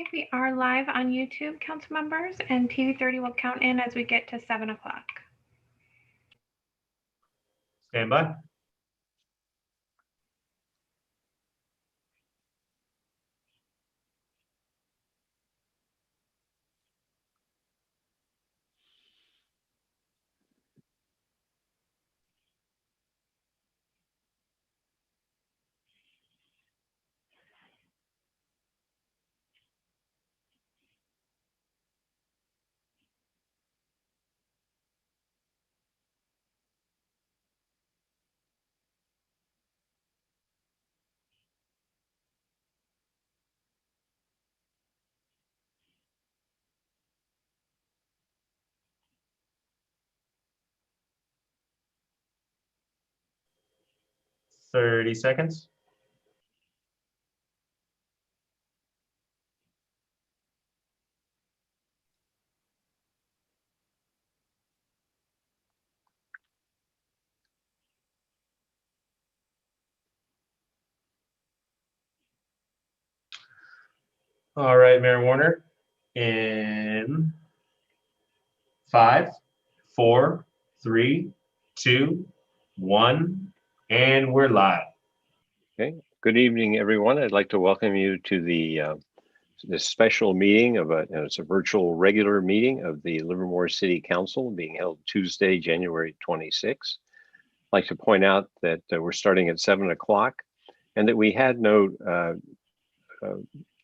Okay, we are live on YouTube, council members, and TV 30 will count in as we get to 7 o'clock. Stand by. Thirty seconds. All right, Mayor Warner, in 5, 4, 3, 2, 1, and we're live. Okay, good evening, everyone. I'd like to welcome you to this special meeting of it's a virtual regular meeting of the Livermore City Council being held Tuesday, January 26th. I'd like to point out that we're starting at 7 o'clock and that we had no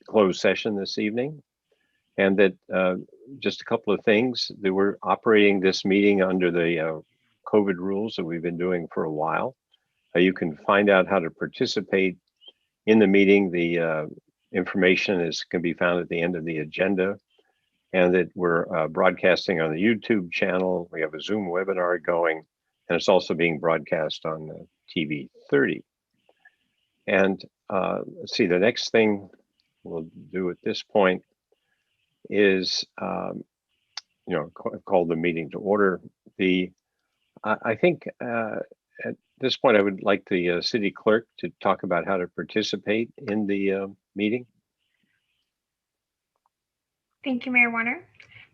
closed session this evening, and that just a couple of things, that we're operating this meeting under the COVID rules that we've been doing for a while. You can find out how to participate in the meeting. The information can be found at the end of the agenda, and that we're broadcasting on the YouTube channel. We have a Zoom webinar going, and it's also being broadcast on TV 30. And let's see, the next thing we'll do at this point is, call the meeting to order. I think at this point, I would like the city clerk to talk about how to participate in the meeting. Thank you, Mayor Warner.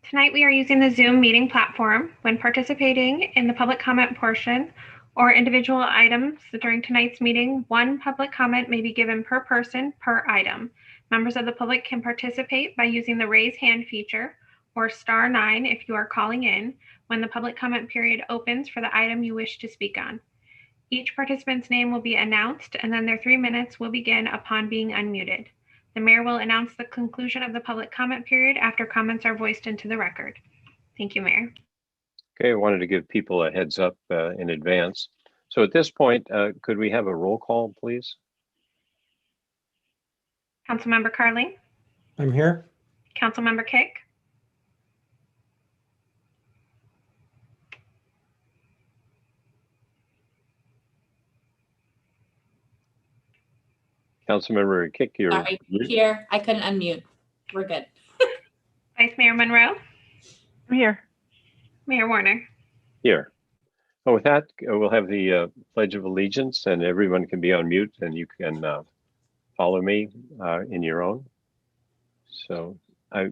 Tonight, we are using the Zoom meeting platform. When participating in the public comment portion or individual items during tonight's meeting, one public comment may be given per person per item. Members of the public can participate by using the raise hand feature or *9 if you are calling in when the public comment period opens for the item you wish to speak on. Each participant's name will be announced, and then their 3 minutes will begin upon being unmuted. The mayor will announce the conclusion of the public comment period after comments are voiced into the record. Thank you, Mayor. Okay, I wanted to give people a heads up in advance. So at this point, could we have a roll call, please? Councilmember Carling. I'm here. Councilmember Kick. Councilmember Kick, you're Sorry, here. I couldn't unmute. We're good. Vice Mayor Monroe. I'm here. Mayor Warner. here. Well, with that, we'll have the Pledge of Allegiance, and everyone can be on mute, and you can follow me in your own. So I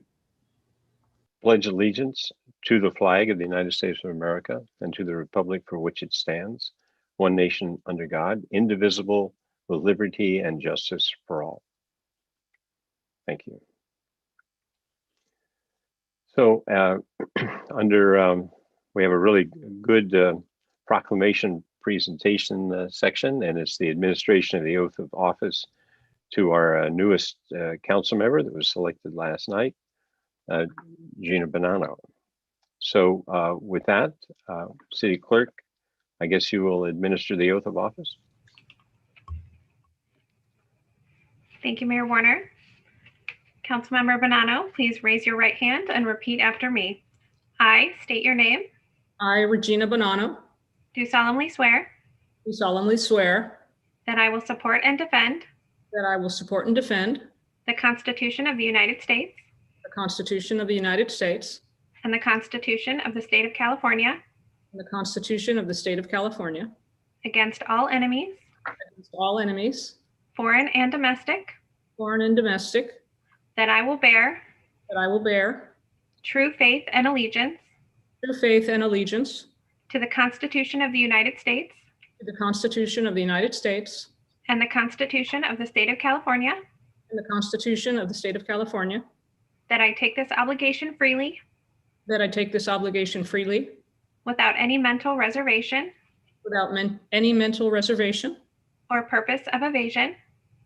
pledge allegiance to the flag of the United States of America and to the republic for which it stands, one nation under God, indivisible, with liberty and justice for all. Thank you. So we have a really good proclamation presentation section, and it's the administration of the oath of office to our newest council member that was selected last night, Gina Bonanno. So with that, City Clerk, I guess you will administer the oath of office. Thank you, Mayor Warner. Councilmember Bonanno, please raise your right hand and repeat after me. I state your name. I, Regina Bonanno, Do solemnly swear do solemnly swear that I will support and defend that I will support and defend the Constitution of the United States the Constitution of the United States and the Constitution of the State of California and the Constitution of the State of California against all enemies, against all enemies, foreign and domestic, foreign and domestic, that I will bear that I will bear true faith and allegiance true faith and allegiance to the Constitution of the United States to the Constitution of the United States and the Constitution of the State of California, and the Constitution of the State of California, that I take this obligation freely that I take this obligation freely without any mental reservation without any mental reservation or purpose of evasion,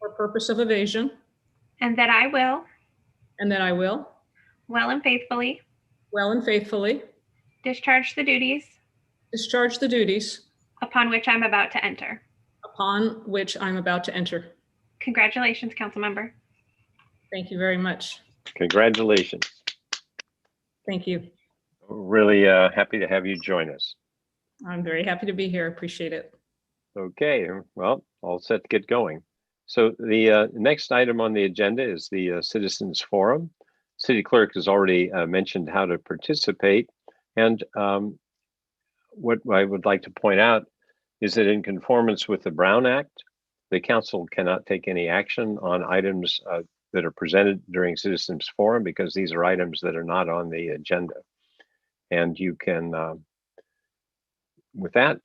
or purpose of evasion, and that I will and that I will well and faithfully well and faithfully discharge the duties discharge the duties upon which I'm about to enter. upon which I'm about to enter. Congratulations, Councilmember. Thank you very much. Congratulations. Thank you. Really happy to have you join us. I'm very happy to be here. Appreciate it. Okay, well, all set to get going. So the next item on the agenda is the Citizens Forum. City Clerk has already mentioned how to participate. And what I would like to point out is that in conformance with the Brown Act, the council cannot take any action on items that are presented during Citizens Forum because these are items that are not on the agenda. And you can, with that,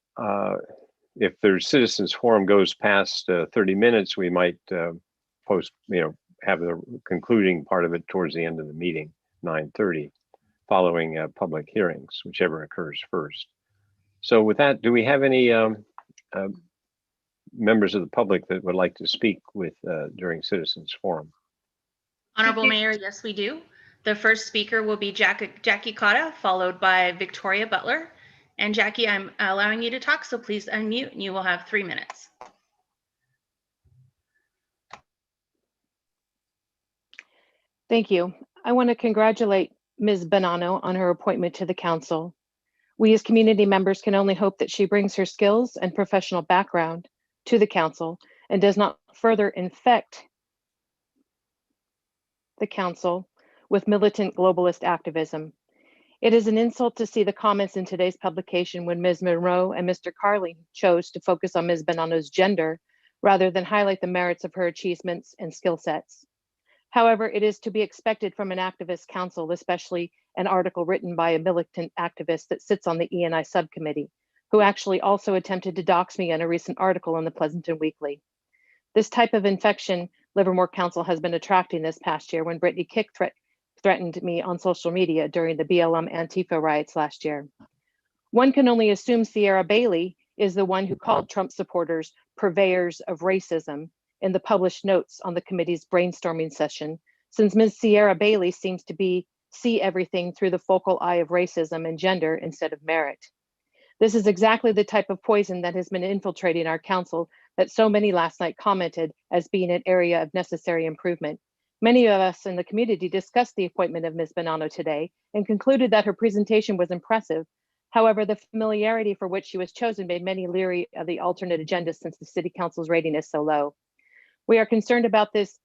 if their Citizens Forum goes past 30 minutes, we might have the concluding part of it towards the end of the meeting, 9:30, following public hearings, whichever occurs first. So with that, do we have any members of the public that would like to speak with during Citizens Forum? Honorable Mayor, yes, we do. The first speaker will be Jackie Cota, followed by Victoria Butler. And Jackie, I'm allowing you to talk, so please unmute and you will have 3 minutes. Thank you. I want to congratulate Ms. Bonanno on her appointment to the council. We as community members can only hope that she brings her skills and professional background to the council and does not further infect the council with militant globalist activism. It is an insult to see the comments in today's publication when Ms. Monroe and Mr. Carling chose to focus on Ms. Bonanno's gender rather than highlight the merits of her achievements and skill sets. However, it is to be expected from an activist council, especially an article written by a militant activist that sits on the E&I subcommittee, who actually also attempted to dox me in a recent article in the Pleasanton Weekly. This type of infection Livermore Council has been attracting this past year when Brittany Kick threatened me on social media during the BLM Antifa riots last year. One can only assume Sierra Bailey is the one who called Trump supporters purveyors of racism in the published notes on the committee's brainstorming session, since Ms. Sierra Bailey seems to see everything through the focal eye of racism and gender instead of merit. This is exactly the type of poison that has been infiltrating our council that so many last night commented as being an area of necessary improvement. Many of us in the community discussed the appointment of Ms. Bonanno today and concluded that her presentation was impressive. However, the familiarity for which she was chosen made many leery of the alternate agenda since the city council's rating is so low. We are concerned about this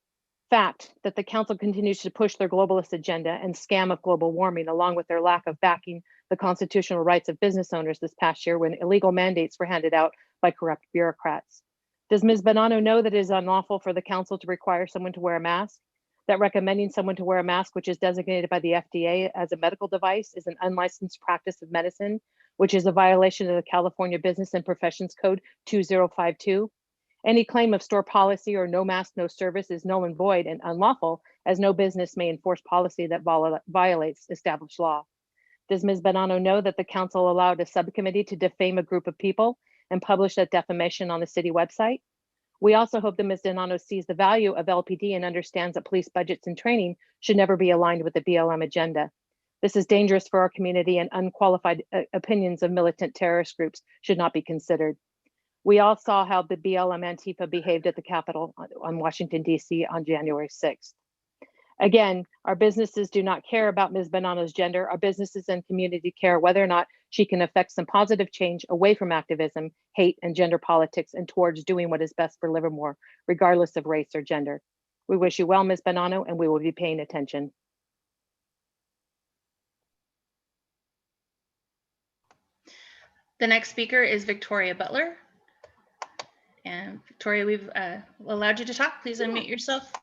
fact that the council continues to push their globalist agenda and scam of global warming, along with their lack of backing the constitutional rights of business owners this past year when illegal mandates were handed out by corrupt bureaucrats. Does Ms. Bonanno know that it is unlawful for the council to require someone to wear a mask? That recommending someone to wear a mask, which is designated by the FDA as a medical device, is an unlicensed practice of medicine, which is a violation of the California Business and Professions Code 2052. Any claim of store policy or no mask, no service is null and void and unlawful, as no business may enforce policy that violates established law. Does Ms. Bonanno know that the council allowed a subcommittee to defame a group of people and publish that defamation on the city website? We also hope that Ms. Bonanno sees the value of LPD and understands that police budgets and training should never be aligned with the BLM agenda. This is dangerous for our community, and unqualified opinions of militant terrorist groups should not be considered. We all saw how the BLM Antifa behaved at the Capitol on Washington, D.C. on January 6th. Again, our businesses do not care about Ms. Bonanno's gender. Our businesses and community care whether or not she can affect some positive change away from activism, hate, and gender politics and towards doing what is best for Livermore, regardless of race or gender. We wish you well, Ms. Bonanno, and we will be paying attention. The next speaker is Victoria Butler. And Victoria, we've allowed you to talk. Please unmute yourself.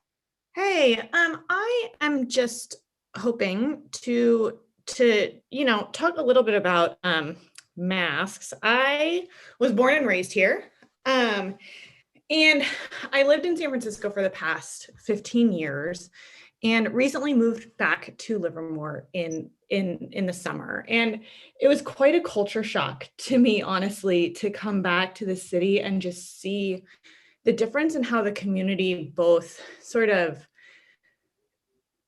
Hey, I am just hoping to talk a little bit about masks. I was born and raised here, and I lived in San Francisco for the past 15 years, and recently moved back to Livermore in the summer. And it was quite a culture shock to me, honestly, to come back to the city and just see the difference in how the community both sort of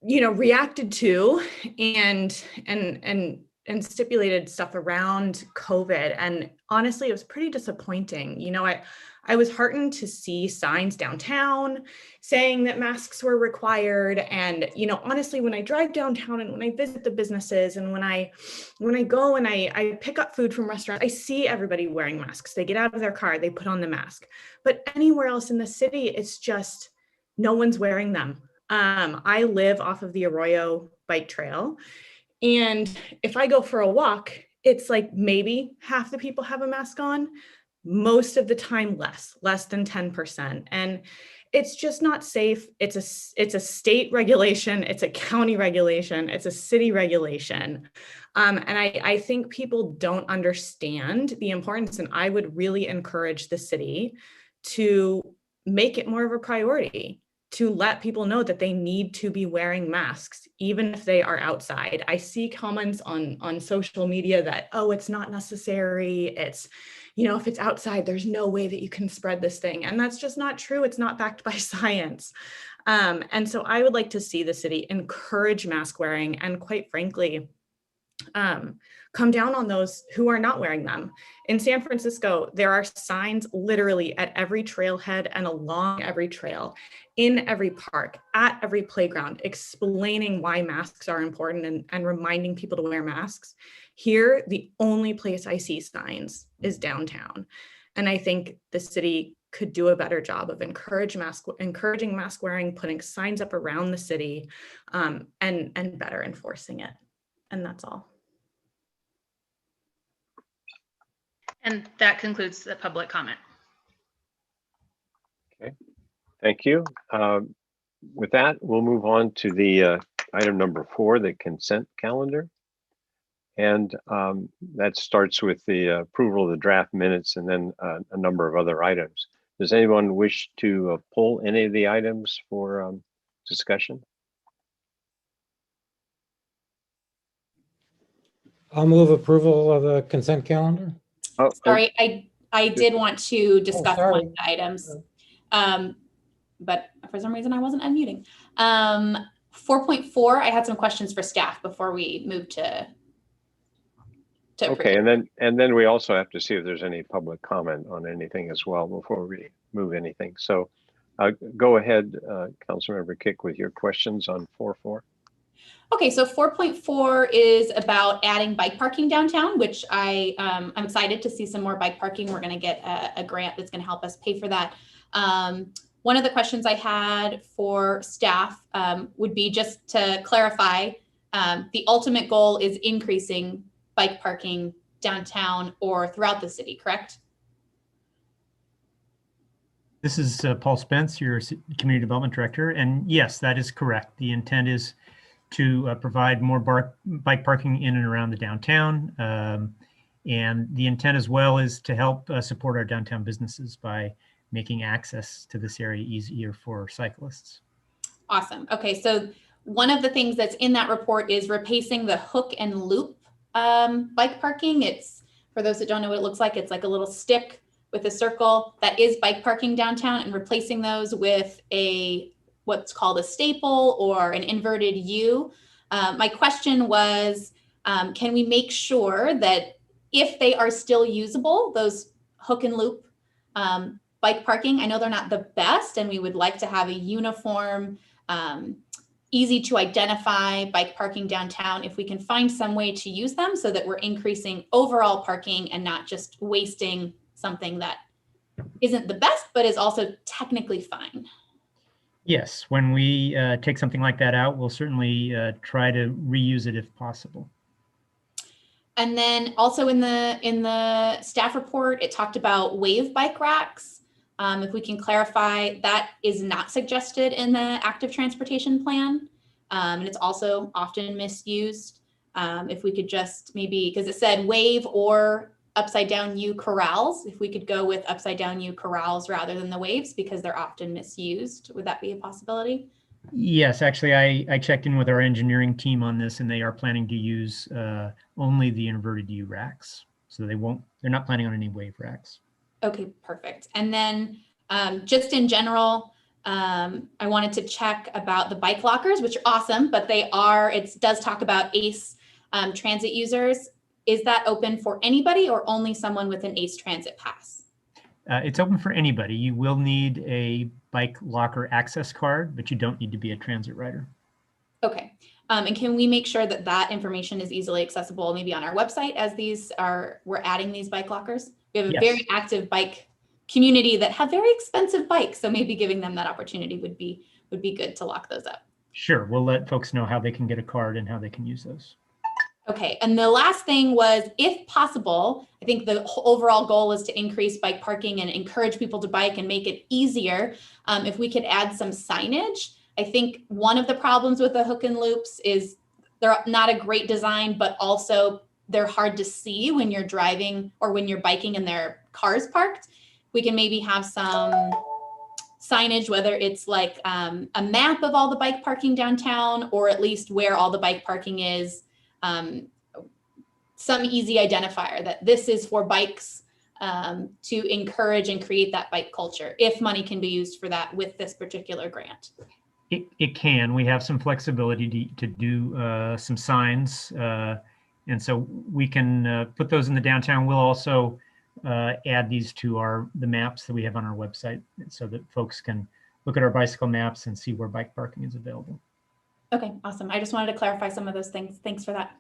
reacted to and stipulated stuff around COVID. And honestly, it was pretty disappointing. I was heartened to see signs downtown saying that masks were required. And, honestly, when I drive downtown and when I visit the businesses and when I go and I pick up food from restaurants, I see everybody wearing masks. They get out of their car, they put on the mask. But anywhere else in the city, it's just no one's wearing them. I live off of the Arroyo bike trail. And if I go for a walk, it's like maybe half the people have a mask on, most of the time less than 10%. And it's just not safe. It's a state regulation, it's a county regulation, it's a city regulation. And I think people don't understand the importance, and I would really encourage the city to make it more of a priority, to let people know that they need to be wearing masks, even if they are outside. I see comments on social media that, oh, it's not necessary. It's, if it's outside, there's no way that you can spread this thing. And that's just not true. It's not backed by science. And so I would like to see the city encourage mask wearing and, quite frankly, come down on those who are not wearing them. In San Francisco, there are signs literally at every trailhead and along every trail, in every park, at every playground, explaining why masks are important and reminding people to wear masks. Here, the only place I see signs is downtown. And I think the city could do a better job of encouraging mask wearing, putting signs up around the city, and better enforcing it. And that's all. And that concludes the public comment. Okay, thank you. With that, we'll move on to the item number 4, the consent calendar. And that starts with the approval of the draft minutes and then a number of other items. Does anyone wish to pull any of the items for discussion? I'll move approval of the consent calendar. Oh, Sorry, I did want to discuss one of the items, but for some reason I wasn't unmuting. 4.4, I had some questions for staff before we move to okay, and then we also have to see if there's any public comment on anything as well before we move anything. So go ahead, Councilmember Kick, with your questions on 4.4. Okay, so 4.4 is about adding bike parking downtown, which I'm excited to see some more bike parking. We're going to get a grant that's going to help us pay for that. One of the questions I had for staff would be just to clarify, the ultimate goal is increasing bike parking downtown or throughout the city, correct? This is Paul Spence, your Community Development Director. And yes, that is correct. The intent is to provide more bike parking in and around the downtown. And the intent as well is to help support our downtown businesses by making access to this area easier for cyclists. Awesome. Okay, so one of the things that's in that report is replacing the hook and loop bike parking. It's, for those that don't know what it looks like, it's like a little stick with a circle that is bike parking downtown, and replacing those with what's called a staple or an inverted U. My question was, can we make sure that if they are still usable, those hook and loop bike parking, I know they're not the best, and we would like to have a uniform, easy to identify bike parking downtown, if we can find some way to use them so that we're increasing overall parking and not just wasting something that isn't the best, but is also technically fine. Yes, when we take something like that out, we'll certainly try to reuse it if possible. And then also in the staff report, it talked about wave bike racks. If we can clarify, that is not suggested in the active transportation plan. And it's also often misused. If we could just maybe, because it said wave or upside down U corrals, if we could go with upside down U corrals rather than the waves, because they're often misused, would that be a possibility? Yes, actually, I checked in with our engineering team on this, and they are planning to use only the inverted U racks. So they're not planning on any wave racks. Okay, perfect. And then just in general, I wanted to check about the bike lockers, which are awesome, but it does talk about ACE transit users. Is that open for anybody or only someone with an ACE transit pass? It's open for anybody. You will need a bike locker access card, but you don't need to be a transit rider. Okay. And can we make sure that that information is easily accessible maybe on our website as we're adding these bike lockers? We have a very active bike community that have very expensive bikes. So maybe giving them that opportunity would be good to lock those up. Sure. We'll let folks know how they can get a card and how they can use those. Okay, and the last thing was, if possible, I think the overall goal is to increase bike parking and encourage people to bike and make it easier. If we could add some signage. I think one of the problems with the hook and loops is they're not a great design, but also they're hard to see when you're driving or when you're biking and there are cars parked. We can maybe have some signage, whether it's like a map of all the bike parking downtown, or at least where all the bike parking is. Some easy identifier that this is for bikes, to encourage and create that bike culture, if money can be used for that with this particular grant. It can. We have some flexibility to do some signs, and so we can put those in the downtown. We'll also add these to the maps that we have on our website, so that folks can look at our bicycle maps and see where bike parking is available. Okay, awesome. I just wanted to clarify some of those things. Thanks for that.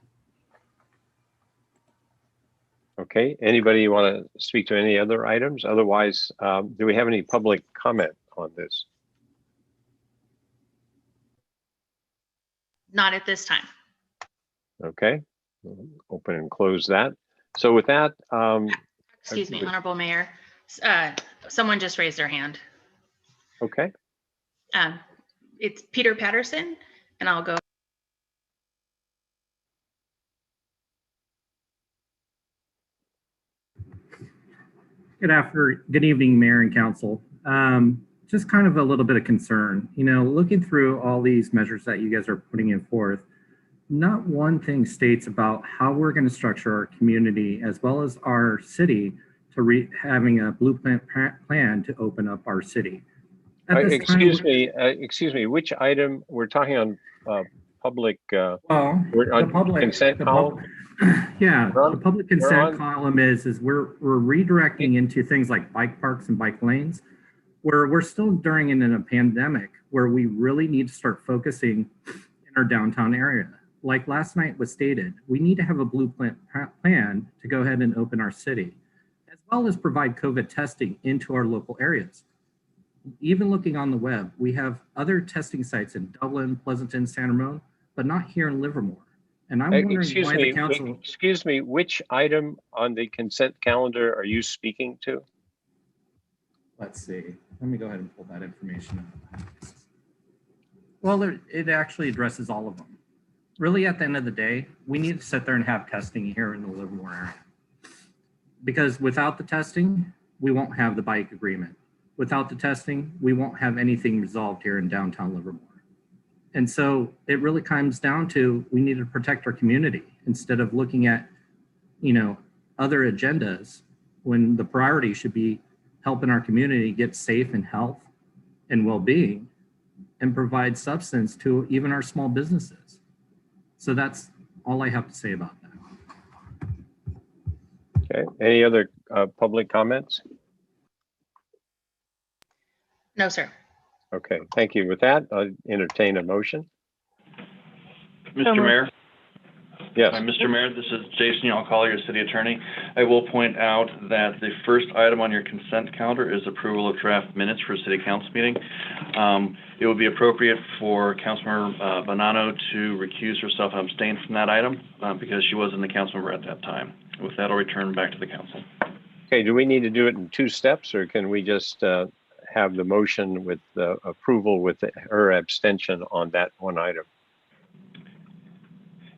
Okay, anybody want to speak to any other items? Otherwise, do we have any public comment on this? Not at this time. Okay, we'll open and close that. So with that, excuse me, Honorable Mayor, someone just raised their hand. Okay. It's Peter Patterson, and I'll go. Good evening, Mayor and Council. Just kind of a little bit of concern, looking through all these measures that you guys are putting in forth, not one thing states about how we're going to structure our community as well as our city to having a blueprint plan to open up our city. Excuse me, which item we're talking on? Public, the public consent column? Yeah, the public consent column is we're redirecting into things like bike parks and bike lanes, where we're still during in a pandemic where we really need to start focusing in our downtown area. Like last night was stated, we need to have a blueprint plan to go ahead and open our city, as well as provide COVID testing into our local areas. Even looking on the web, we have other testing sites in Dublin, Pleasanton, Santa Ramon, but not here in Livermore. And I'm wondering why the council... Excuse me, which item on the consent calendar are you speaking to? Let's see. Let me go ahead and pull that information up. Well, it actually addresses all of them. Really, at the end of the day, we need to sit there and have testing here in the Livermore area. Because without the testing, we won't have the bike agreement. Without the testing, we won't have anything resolved here in downtown Livermore. And so it really comes down to, we need to protect our community instead of looking at, other agendas, when the priority should be helping our community get safe and health and well-being and provide substance to even our small businesses. So that's all I have to say about that. Okay, any other public comments? No, sir. Okay, thank you. With that, I'll entertain a motion. Mr. Mayor? Yes. Mr. Mayor, this is Jason Alcala, your city attorney. I will point out that the first item on your consent calendar is approval of draft minutes for a city council meeting. It would be appropriate for Councilmember Bonanno to recuse herself and abstain from that item because she wasn't the council member at that time. With that, I'll return back to the council. Okay, do we need to do it in 2 steps, or can we just have the motion with the approval with her abstention on that one item?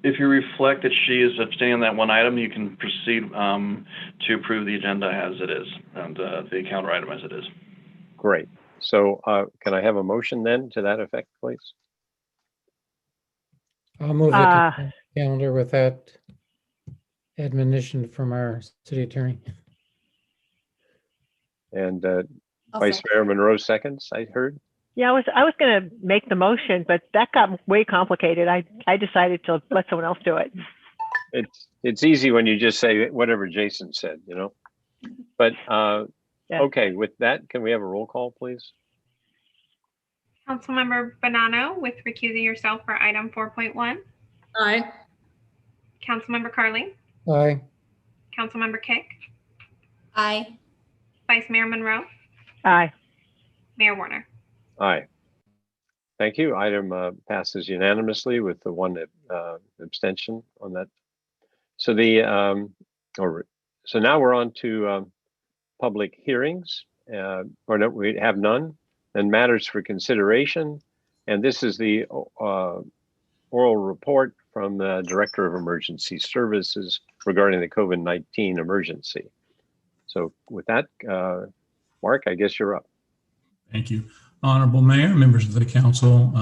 If you reflect that she is abstaining on that one item, you can proceed to approve the agenda as it is and the counter item as it is. Great. So can I have a motion then to that effect, please? I'll move the consent calendar with that admonition from our city attorney. And I'll Vice second. Mayor Monroe seconds, I heard. Yeah, I was going to make the motion, but that got way complicated. I decided to let someone else do it. It's easy when you just say whatever Jason said, you know. But Yeah. okay, with that, can we have a roll call, please? Councilmember Bonanno with recusing yourself for item 4.1. Aye. Councilmember Carling. Aye. Councilmember Kick. Aye. Vice Mayor Monroe. Aye. Mayor Warner. Aye. Thank you. Item passes unanimously with the one abstention on that. So so now we're on to public hearings, or no, we have none, and matters for consideration. And this is the oral report from the Director of Emergency Services regarding the COVID-19 emergency. So with that, Mark, I guess you're up. Thank you. Honorable Mayor, members of the council,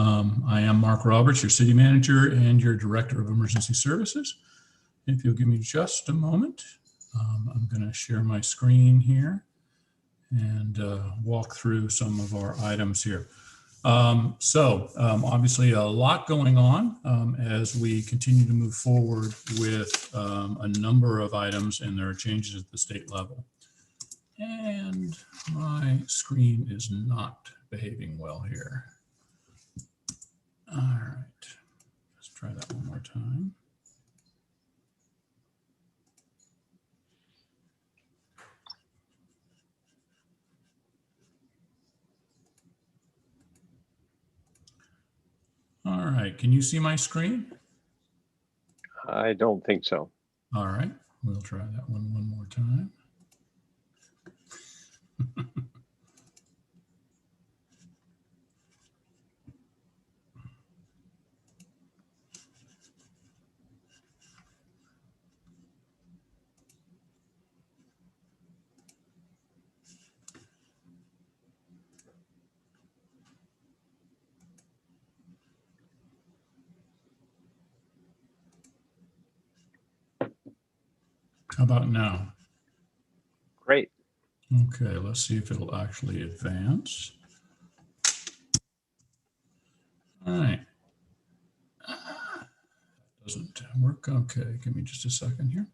I am Mark Roberts, your city manager and your Director of Emergency Services. If you'll give me just a moment, I'm going to share my screen here and walk through some of our items here. Obviously a lot going on as we continue to move forward with a number of items, and there are changes at the state level. And my screen is not behaving well here. All right, let's try that one more time. All right, can you see my screen? I don't think so. All right, we'll try that one more time. How about now? Great. Okay, let's see if it'll actually advance. All right. Doesn't work. Okay, give me just a second here.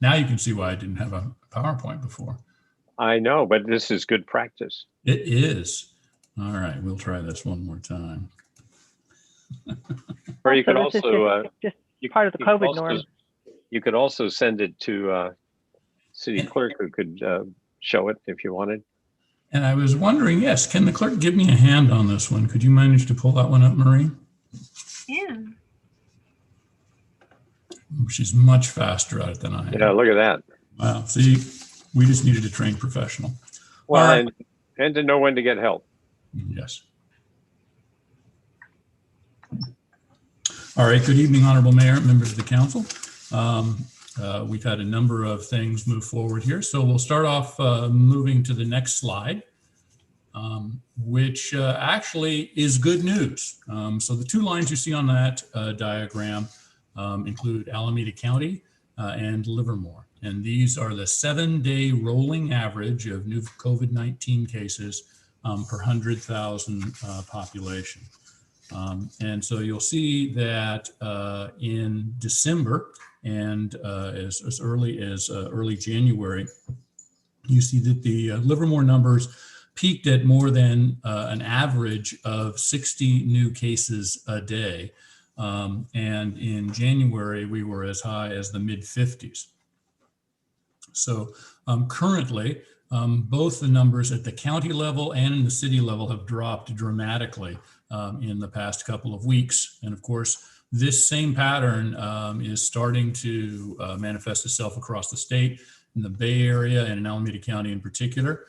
Now you can see why I didn't have a PowerPoint before. I know, but this is good practice. It is. All right, we'll try this one more time. Or you could Also, also just part of the COVID norm. You could also send it to city clerk, who could show it if you wanted. And I was wondering, yes, can the clerk give me a hand on this one? Could you manage to pull that one up, Marie? Yeah. She's much faster at it than I am. Yeah, look at that. Wow, see, we just needed a trained professional. Well, right. and to know when to get help. Yes. All right, good evening, Honorable Mayor, members of the council. We've had a number of things move forward here. So we'll start off moving to the next slide, which actually is good news. So the 2 lines you see on that diagram include Alameda County and Livermore. And these are the 7-day rolling average of new COVID-19 cases per 100,000 population. And so you'll see that in December and as early as early January, you see that the Livermore numbers peaked at more than an average of 60 new cases a day. And in January, we were as high as the mid-50s. So currently, both the numbers at the county level and in the city level have dropped dramatically in the past couple of weeks. And of course, this same pattern is starting to manifest itself across the state. in the Bay Area and in Alameda County in particular,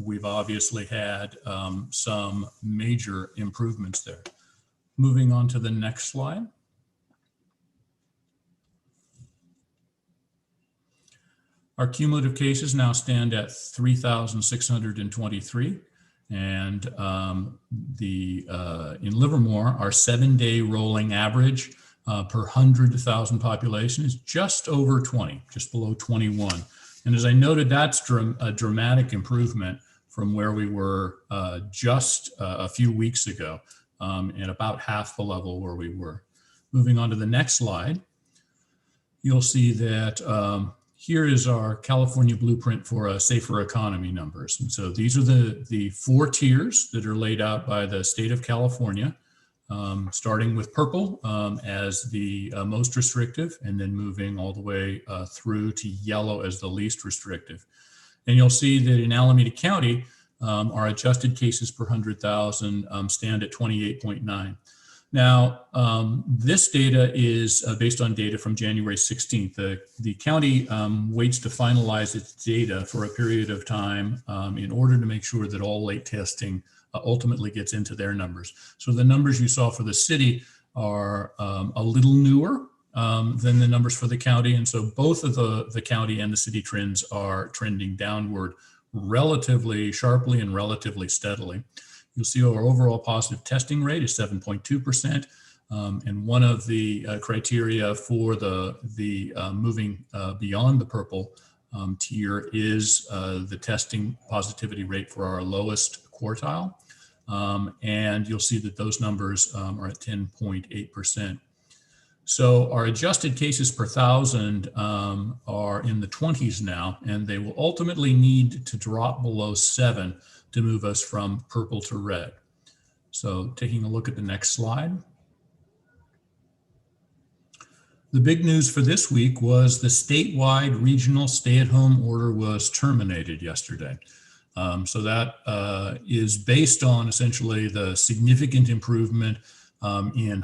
we've obviously had some major improvements there. Moving on to the next slide. Our cumulative cases now stand at 3,623. And in Livermore, our 7-day rolling average per 100,000 population is just over 20, just below 21. And as I noted, that's a dramatic improvement from where we were just a few weeks ago, and about half the level where we were. Moving on to the next slide, you'll see that here is our California blueprint for a safer economy numbers. And so these are the 4 tiers that are laid out by the state of California, starting with purple as the most restrictive, and then moving all the way through to yellow as the least restrictive. And you'll see that in Alameda County, our adjusted cases per 100,000 stand at 28.9. Now, this data is based on data from January 16th. The county waits to finalize its data for a period of time in order to make sure that all late testing ultimately gets into their numbers. So the numbers you saw for the city are a little newer than the numbers for the county. And so both of the county and the city trends are trending downward relatively sharply and relatively steadily. You'll see our overall positive testing rate is 7.2%. And one of the criteria for the moving beyond the purple tier is the testing positivity rate for our lowest quartile. And you'll see that those numbers are at 10.8%. So our adjusted cases per 1,000 are in the 20s now, and they will ultimately need to drop below 7 to move us from purple to red. So taking a look at the next slide. The big news for this week was the statewide regional stay-at-home order was terminated yesterday. So that is based on essentially the significant improvement in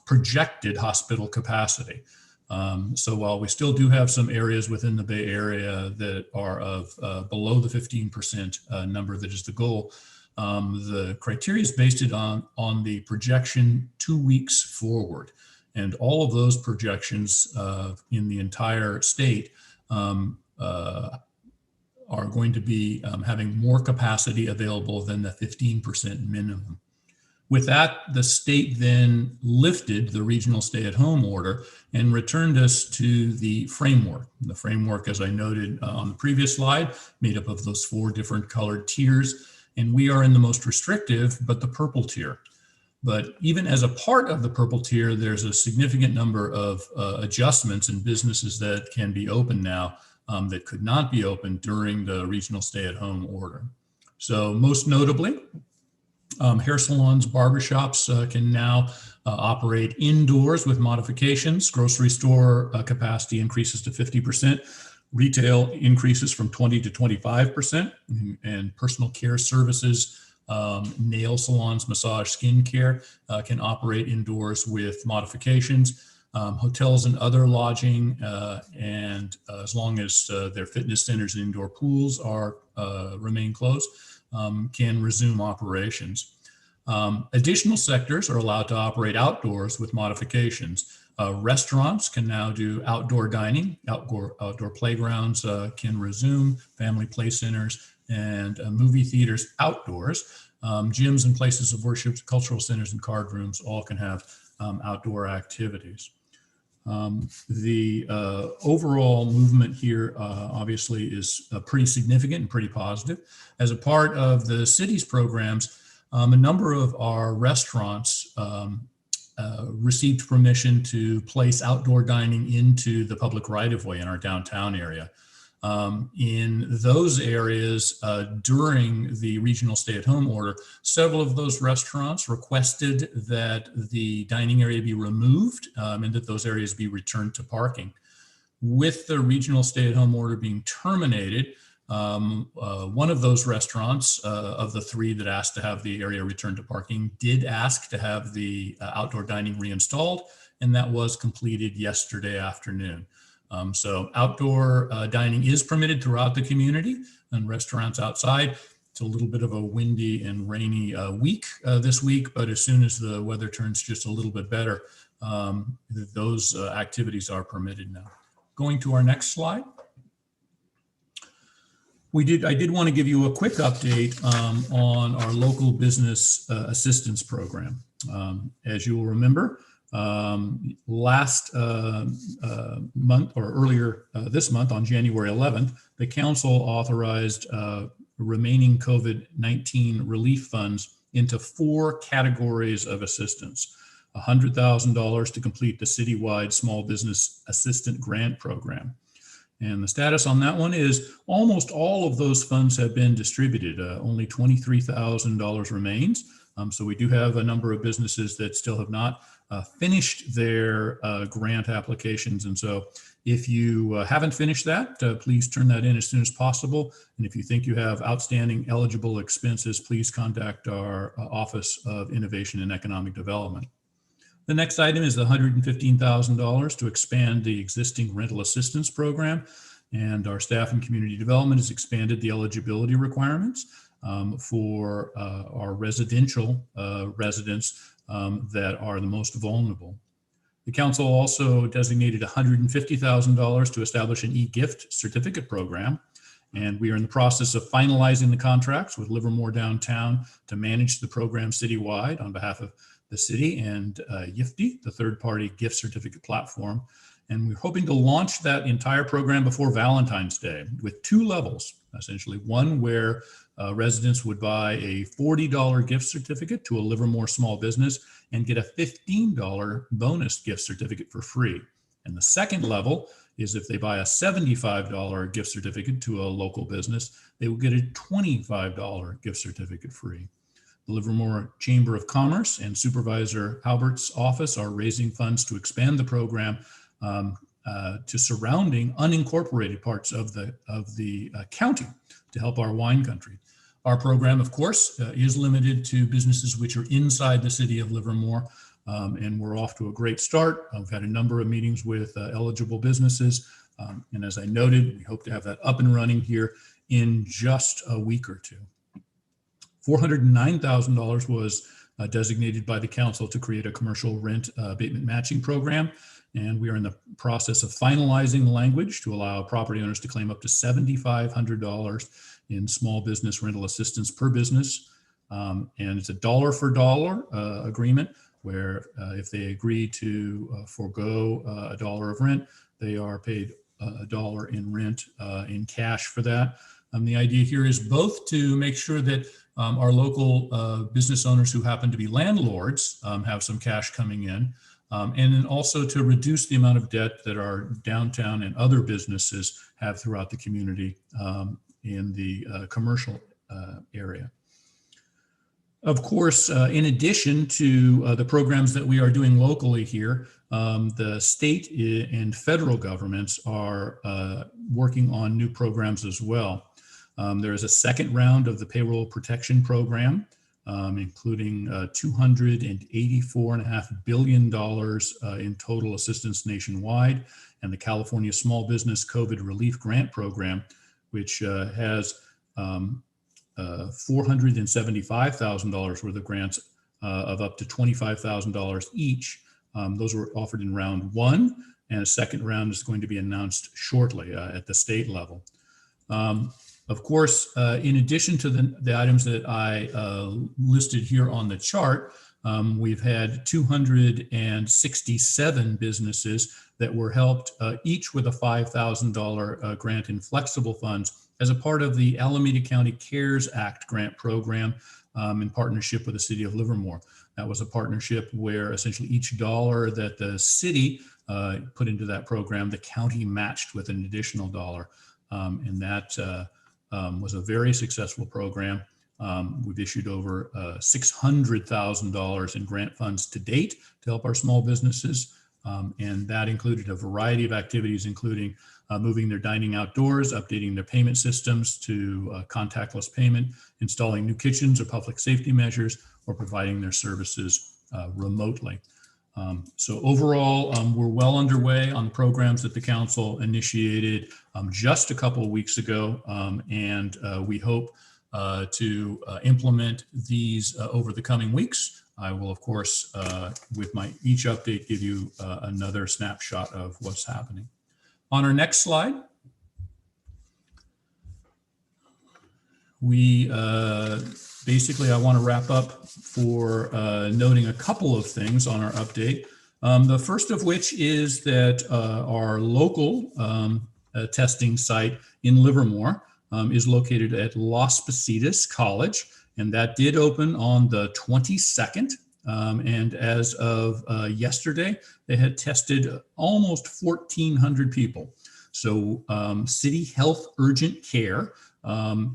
projected hospital capacity. So while we still do have some areas within the Bay Area that are of below the 15% number that is the goal, the criteria is based on the projection 2 weeks forward. And all of those projections in the entire state are going to be having more capacity available than the 15% minimum. With that, the state then lifted the regional stay-at-home order and returned us to the framework. The framework, as I noted on the previous slide, made up of those 4 different colored tiers, and we are in the most restrictive, but the purple tier. But even as a part of the purple tier, there's a significant number of adjustments and businesses that can be open now that could not be open during the regional stay-at-home order. So most notably, hair salons, barbershops can now operate indoors with modifications. Grocery store capacity increases to 50%. Retail increases from 20 to 25%. And personal care services, nail salons, massage, skin care can operate indoors with modifications. Hotels and other lodging, and as long as their fitness centers and indoor pools remain closed, can resume operations. Additional sectors are allowed to operate outdoors with modifications. Restaurants can now do outdoor dining, outdoor playgrounds can resume, family play centers, and movie theaters outdoors. Gyms and places of worship, cultural centers, and card rooms all can have outdoor activities. The overall movement here obviously is pretty significant and pretty positive. As a part of the city's programs, a number of our restaurants received permission to place outdoor dining into the public right-of-way in our downtown area. In those areas, during the regional stay-at-home order, several of those restaurants requested that the dining area be removed and that those areas be returned to parking. With the regional stay-at-home order being terminated, one of those restaurants of the 3 that asked to have the area returned to parking did ask to have the outdoor dining reinstalled, and that was completed yesterday afternoon. So outdoor dining is permitted throughout the community and restaurants outside. It's a little bit of a windy and rainy week this week, but as soon as the weather turns just a little bit better, those activities are permitted now. Going to our next slide. I did want to give you a quick update on our local business assistance program. As you will remember, last month or earlier this month on January 11th, the council authorized remaining COVID-19 relief funds into 4 categories of assistance. $100,000 to complete the citywide small business assistant grant program. And the status on that one is almost all of those funds have been distributed. Only $23,000 remains. So we do have a number of businesses that still have not finished their grant applications. And so if you haven't finished that, please turn that in as soon as possible. And if you think you have outstanding eligible expenses, please contact our Office of Innovation and Economic Development. The next item is the $115,000 to expand the existing rental assistance program. And our staff and community development has expanded the eligibility requirements for our residential residents that are the most vulnerable. The council also designated $150,000 to establish an e-gift certificate program. And we are in the process of finalizing the contracts with Livermore Downtown to manage the program citywide on behalf of the city and Yifty, the third-party gift certificate platform. And we're hoping to launch that entire program before Valentine's Day with 2 levels, essentially. One where residents would buy a $40 gift certificate to a Livermore small business and get a $15 bonus gift certificate for free. And the second level is if they buy a $75 gift certificate to a local business, they will get a $25 gift certificate free. The Livermore Chamber of Commerce and Supervisor Halbert's office are raising funds to expand the program to surrounding unincorporated parts of the county to help our wine country. Our program, of course, is limited to businesses which are inside the city of Livermore, and we're off to a great start. We've had a number of meetings with eligible businesses, and as I noted, we hope to have that up and running here in just a week or two. $409,000 was designated by the council to create a commercial rent abatement matching program. And we are in the process of finalizing the language to allow property owners to claim up to $7,500 in small business rental assistance per business. And it's a dollar for dollar agreement where if they agree to forego a dollar of rent, they are paid a dollar in rent in cash for that. The idea here is both to make sure that our local business owners who happen to be landlords have some cash coming in, and then also to reduce the amount of debt that our downtown and other businesses have throughout the community in the commercial area. Of course, in addition to the programs that we are doing locally here, the state and federal governments are working on new programs as well. There is a second round of the payroll protection program, including $284.5 billion in total assistance nationwide, and the California Small Business COVID Relief Grant Program, which has $475,000 worth of grants of up to $25,000 each. Those were offered in round 1, and a second round is going to be announced shortly at the state level. Of course, in addition to the items that I listed here on the chart, we've had 267 businesses that were helped, each with a $5,000 grant in flexible funds as a part of the Alameda County CARES Act grant program in partnership with the city of Livermore. That was a partnership where essentially each dollar that the city put into that program, the county matched with an additional dollar. And that was a very successful program. We've issued over $600,000 in grant funds to date to help our small businesses. And that included a variety of activities, including moving their dining outdoors, updating their payment systems to contactless payment, installing new kitchens or public safety measures, or providing their services remotely. So overall, we're well underway on the programs that the council initiated just a couple of weeks ago, and we hope to implement these over the coming weeks. I will, of course, with my each update, give you another snapshot of what's happening. On our next slide, we basically, I want to wrap up for noting a couple of things on our update. The first of which is that our local testing site in Livermore is located at Las Positas College, and that did open on the 22nd. And as of yesterday, they had tested almost 1,400 people. So City Health Urgent Care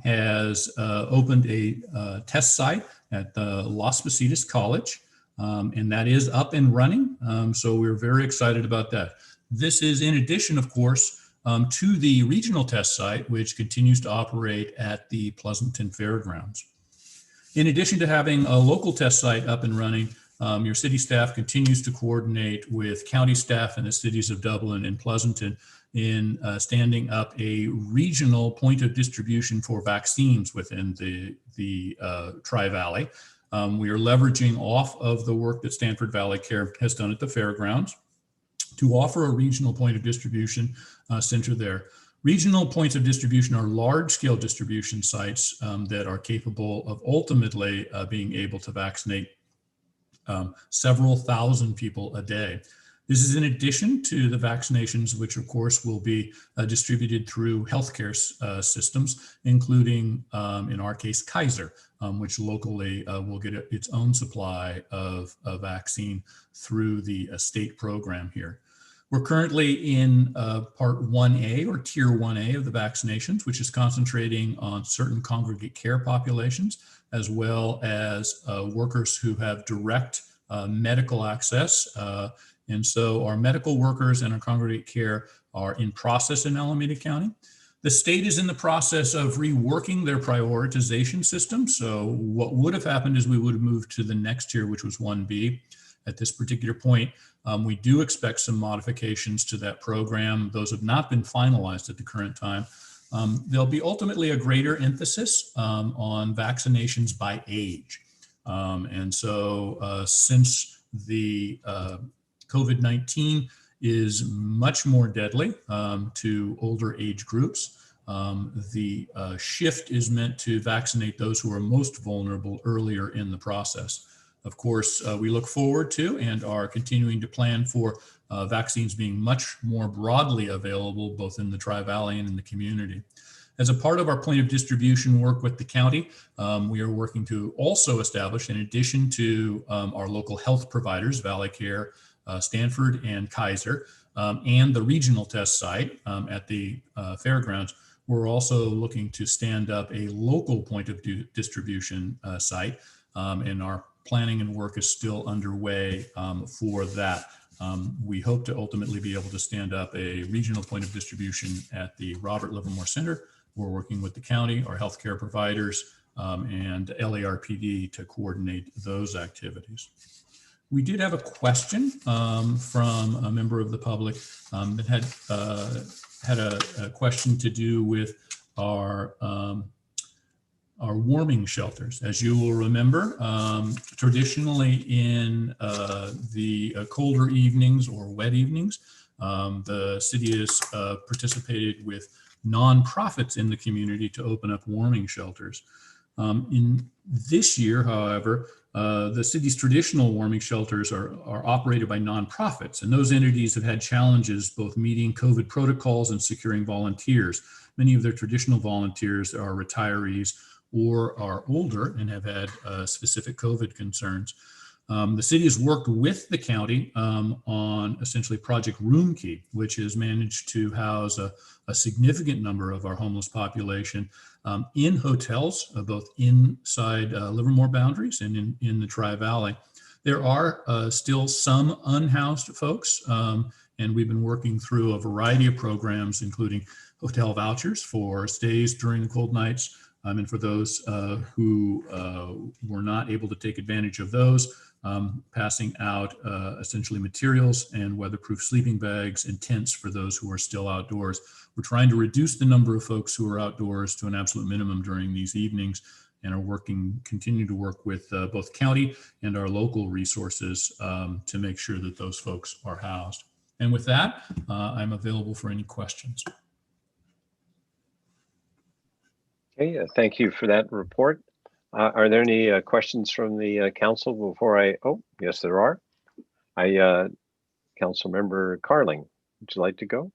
has opened a test site at the Las Positas College, and that is up and running. So we're very excited about that. This is in addition, of course, to the regional test site, which continues to operate at the Pleasanton Fairgrounds. In addition to having a local test site up and running, your city staff continues to coordinate with county staff in the cities of Dublin and Pleasanton in standing up a regional point of distribution for vaccines within the Tri-Valley. We are leveraging off of the work that Stanford Valley Care has done at the fairgrounds to offer a regional point of distribution center there. Regional points of distribution are large-scale distribution sites that are capable of ultimately being able to vaccinate several thousand people a day. This is in addition to the vaccinations, which of course will be distributed through healthcare systems, including, in our case, Kaiser, which locally will get its own supply of vaccine through the state program here. We're currently in part 1A or tier 1A of the vaccinations, which is concentrating on certain congregate care populations, as well as workers who have direct medical access. And so our medical workers and our congregate care are in process in Alameda County. The state is in the process of reworking their prioritization system. So what would have happened is we would have moved to the next tier, which was 1B. At this particular point, we do expect some modifications to that program. Those have not been finalized at the current time. There'll be ultimately a greater emphasis on vaccinations by age. And so since the COVID-19 is much more deadly to older age groups, the shift is meant to vaccinate those who are most vulnerable earlier in the process. Of course, we look forward to and are continuing to plan for vaccines being much more broadly available both in the Tri-Valley and in the community. As a part of our point of distribution work with the county, we are working to also establish, in addition to our local health providers, Valley Care, Stanford and Kaiser, and the regional test site at the fairgrounds, we're also looking to stand up a local point of distribution site, and our planning and work is still underway for that. We hope to ultimately be able to stand up a regional point of distribution at the Robert Livermore Center. We're working with the county, our healthcare providers, and LARPD to coordinate those activities. We did have a question from a member of the public that had a question to do with our warming shelters. As you will remember, traditionally in the colder evenings or wet evenings, the city has participated with nonprofits in the community to open up warming shelters. In this year, however, the city's traditional warming shelters are operated by nonprofits, and those entities have had challenges both meeting COVID protocols and securing volunteers. Many of their traditional volunteers are retirees or are older and have had specific COVID concerns. The city has worked with the county on essentially Project Room Key, which has managed to house a significant number of our homeless population in hotels, both inside Livermore boundaries and in the Tri-Valley. There are still some unhoused folks, and we've been working through a variety of programs, including hotel vouchers for stays during the cold nights. And for those who were not able to take advantage of those, passing out essentially materials and weatherproof sleeping bags and tents for those who are still outdoors. We're trying to reduce the number of folks who are outdoors to an absolute minimum during these evenings, and are continue to work with both county and our local resources to make sure that those folks are housed. And with that, I'm available for any questions. Okay, thank you for that report. Are there any questions from the council before oh, yes, there are. Council Member Carling, would you like to go?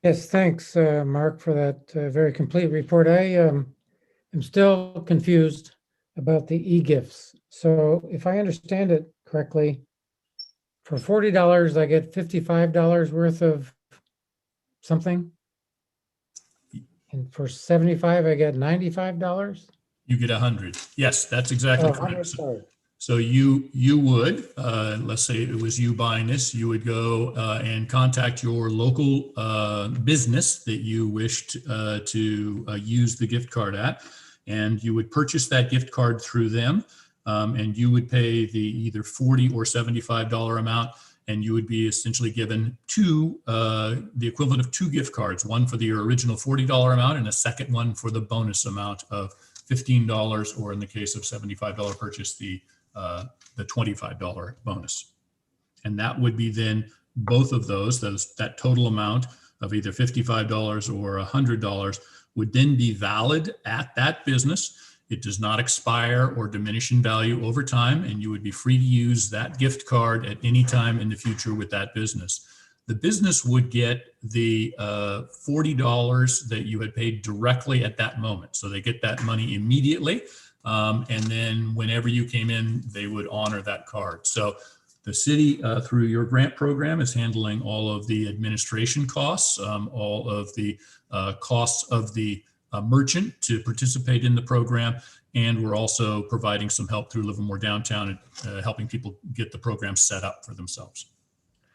Yes, thanks, Mark, for that very complete report. I am still confused about the e-gifts. So if I understand it correctly, for $40, I get $55 worth of something. And for 75, I get $95. You get 100. Yes, that's exactly correct. Sorry. So you would, let's say it was you buying this, you would go and contact your local business that you wished to use the gift card at, and you would purchase that gift card through them, and you would pay the either $40 or $75 amount, and you would be essentially given the equivalent of 2 gift cards, one for the original $40 amount and a second one for the bonus amount of $15, or in the case of $75 purchase, the $25 bonus. And that would be then both of that total amount of either $55 or $100 would then be valid at that business. It does not expire or diminish in value over time, and you would be free to use that gift card at any time in the future with that business. The business would get the $40 that you had paid directly at that moment. So they get that money immediately. And then whenever you came in, they would honor that card. So the city, through your grant program, is handling all of the administration costs, all of the costs of the merchant to participate in the program. And we're also providing some help through Livermore Downtown and helping people get the program set up for themselves.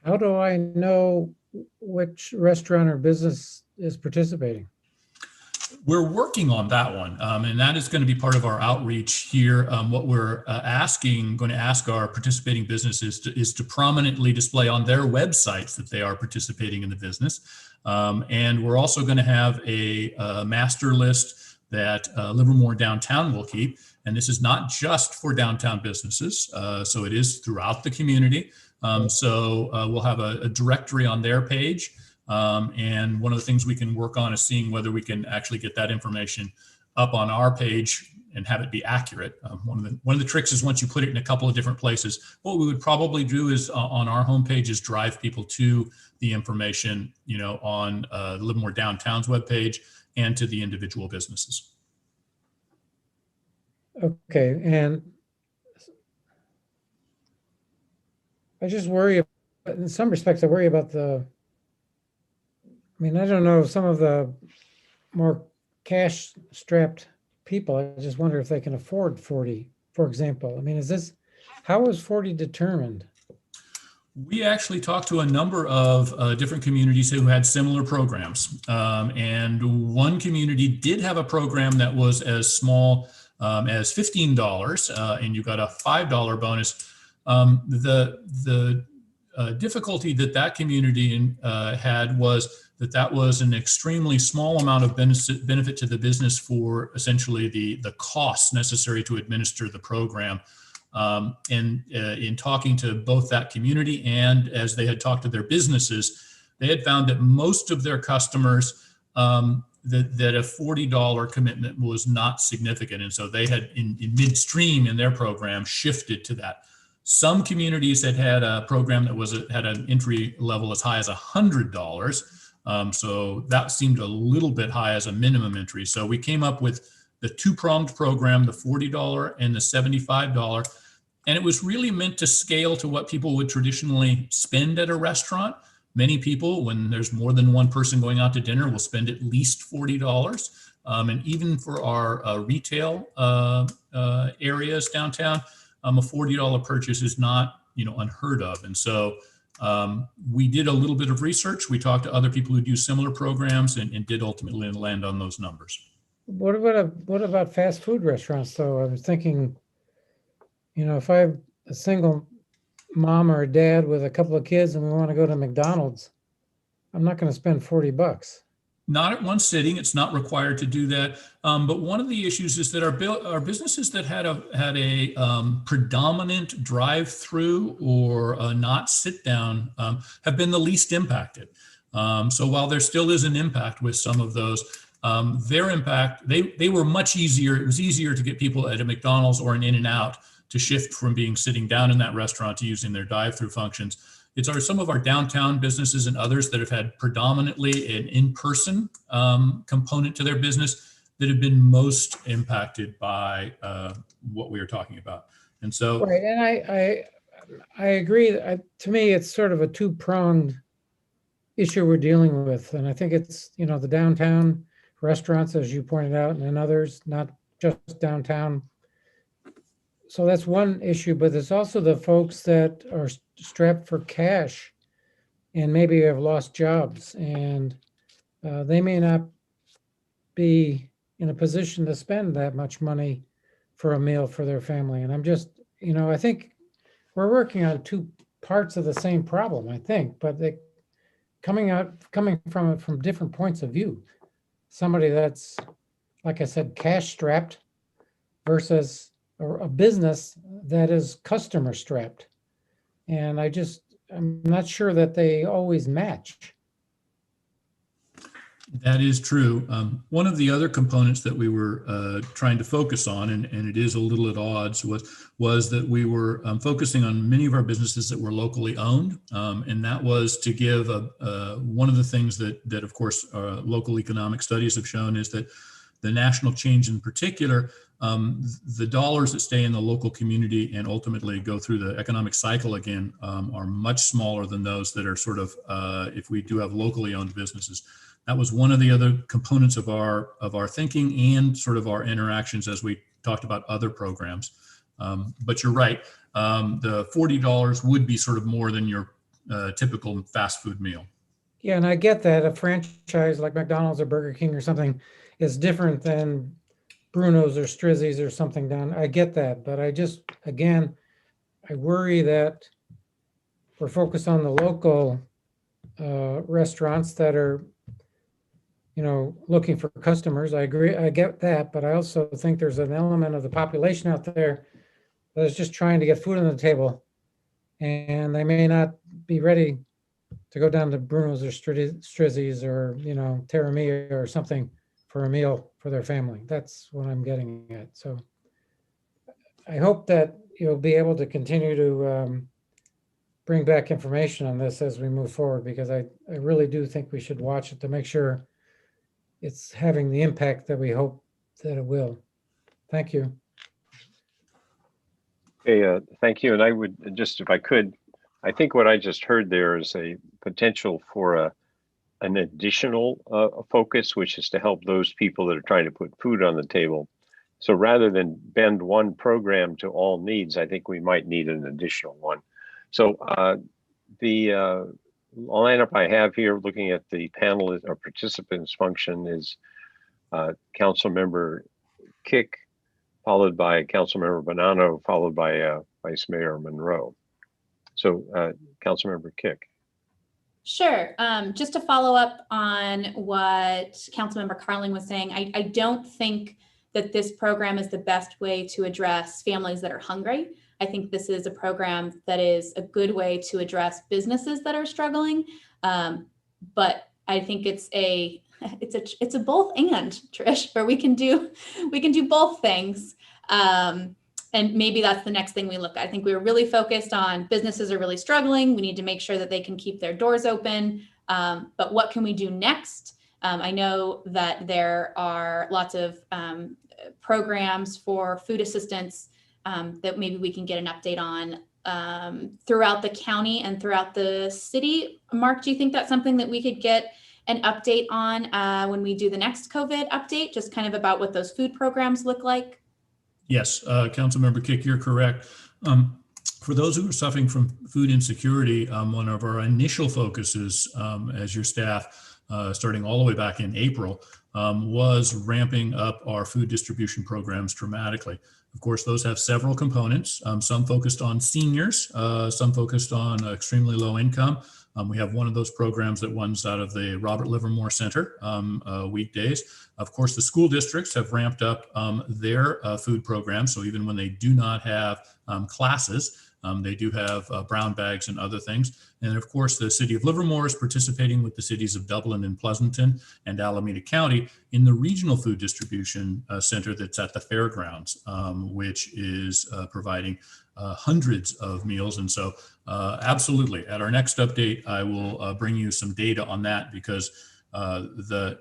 How do I know which restaurant or business is participating? We're working on that one, and that is going to be part of our outreach here. What we're going to ask our participating businesses is to prominently display on their websites that they are participating in the business. And we're also going to have a master list that Livermore Downtown will keep. And this is not just for downtown businesses, so it is throughout the community. So we'll have a directory on their page. And one of the things we can work on is seeing whether we can actually get that information up on our page and have it be accurate. One of the tricks is once you put it in a couple of different places, what we would probably do is on our homepage is drive people to the information, on Livermore Downtown's webpage and to the individual businesses. Okay, and I just worry, in some respects, I worry about I don't know, some of the more cash-strapped people, I just wonder if they can afford 40, for example. How is 40 determined? We actually talked to a number of different communities who had similar programs. And one community did have a program that was as small as $15, and you got a $5 bonus. The difficulty that community had was that was an extremely small amount of benefit to the business for essentially the costs necessary to administer the program. And in talking to both that community and as they had talked to their businesses, they had found that most of their customers, that a $40 commitment was not significant. And so they had in midstream in their program shifted to that. Some communities had a program that had an entry level as high as $100. So that seemed a little bit high as a minimum entry. So we came up with the 2-pronged program, the $40 and the $75. And it was really meant to scale to what people would traditionally spend at a restaurant. Many people, when there's more than one person going out to dinner, will spend at least $40. And even for our retail areas downtown, a $40 purchase is not, unheard of. And so we did a little bit of research. We talked to other people who do similar programs and did ultimately land on those numbers. What about fast food restaurants, though? I was thinking, if I a single mom or a dad with a couple of kids and we want to go to McDonald's, I'm not going to spend $40. Not at one sitting. It's not required to do that. But one of the issues is that our businesses that had a predominant drive-through or not sit down have been the least impacted. So while there still is an impact with some of those, their impact, they were much easier. It was easier to get people at a McDonald's or an In-N-Out to shift from sitting down in that restaurant to using their drive-through functions. It's some of our downtown businesses and others that have had predominantly an in-person component to their business that have been most impacted by what we are talking about. And so, right, and I agree. To me, it's sort of a two-pronged issue we're dealing with, and I think it's the downtown restaurants, as you pointed out, and others, not just downtown. So that's one issue, but there's also the folks that are strapped for cash and maybe have lost jobs, and they may not be in a position to spend that much money for a meal for their family. And I'm just, I think we're working on two parts of the same problem, I think, but they coming from it from different points of view. Somebody that's, like I said, cash strapped versus a business that is customer strapped. And I'm not sure that they always match. that is true. One of the other components that we were trying to focus on, and it is a little at odds, was that we were focusing on many of our businesses that were locally owned. And that was to give one of the things that of course, local economic studies have shown is that the national change in particular, the dollars that stay in the local community and ultimately go through the economic cycle again are much smaller than those that are sort of, if we do have locally owned businesses. That was one of the other components of our thinking and sort of our interactions as we talked about other programs. But you're right, the $40 would be sort of more than your typical fast food meal. Yeah, and I get that a franchise like McDonald's or Burger King or something is different than Bruno's or Strizzi's or something down. I get that, but I worry that we're focused on the local restaurants that are, looking for customers. I agree, I get that, but I also think there's an element of the population out there that is just trying to get food on the table, and they may not be ready to go down to Bruno's or Strizzi's or, Terra Mia or something for a meal for their family. That's what I'm getting at. So I hope that you'll be able to continue to bring back information on this as we move forward, because I really do think we should watch it to make sure it's having the impact that we hope that it will. Thank you. Okay, thank you. And I would just, if I could, I think what I just heard there is a potential for an additional focus, which is to help those people that are trying to put food on the table. So rather than bend one program to all needs, I think we might need an additional one. So the lineup I have here, looking at the panelists or participants function, is Councilmember Kick, followed by Councilmember Bonanno, followed by Vice Mayor Monroe. So Councilmember Kick. Sure. Just to follow up on what Councilmember Carling was saying, I don't think that this program is the best way to address families that are hungry. I think this is a program that is a good way to address businesses that are struggling. But I think it's a both and, Trish, where we can do both things. And maybe that's the next thing we look at. I think we were really focused on businesses are really struggling. We need to make sure that they can keep their doors open. But what can we do next? I know that there are lots of programs for food assistance that maybe we can get an update on throughout the county and throughout the city. Mark, do you think that's something that we could get an update on when we do the next COVID update, just kind of about what those food programs look like? Yes, Councilmember Kick, you're correct. For those who are suffering from food insecurity, one of our initial focuses as your staff starting all the way back in April, was ramping up our food distribution programs dramatically. Of course, those have several components, some focused on seniors, some focused on extremely low income. We have one of those programs that runs out of the Robert Livermore Center weekdays. Of course, the school districts have ramped up their food programs. So even when they do not have classes, they do have brown bags and other things. And of course, the city of Livermore is participating with the cities of Dublin and Pleasanton and Alameda County in the regional food distribution center that's at the fairgrounds, which is providing hundreds of meals. And so absolutely, at our next update, I will bring you some data on that, because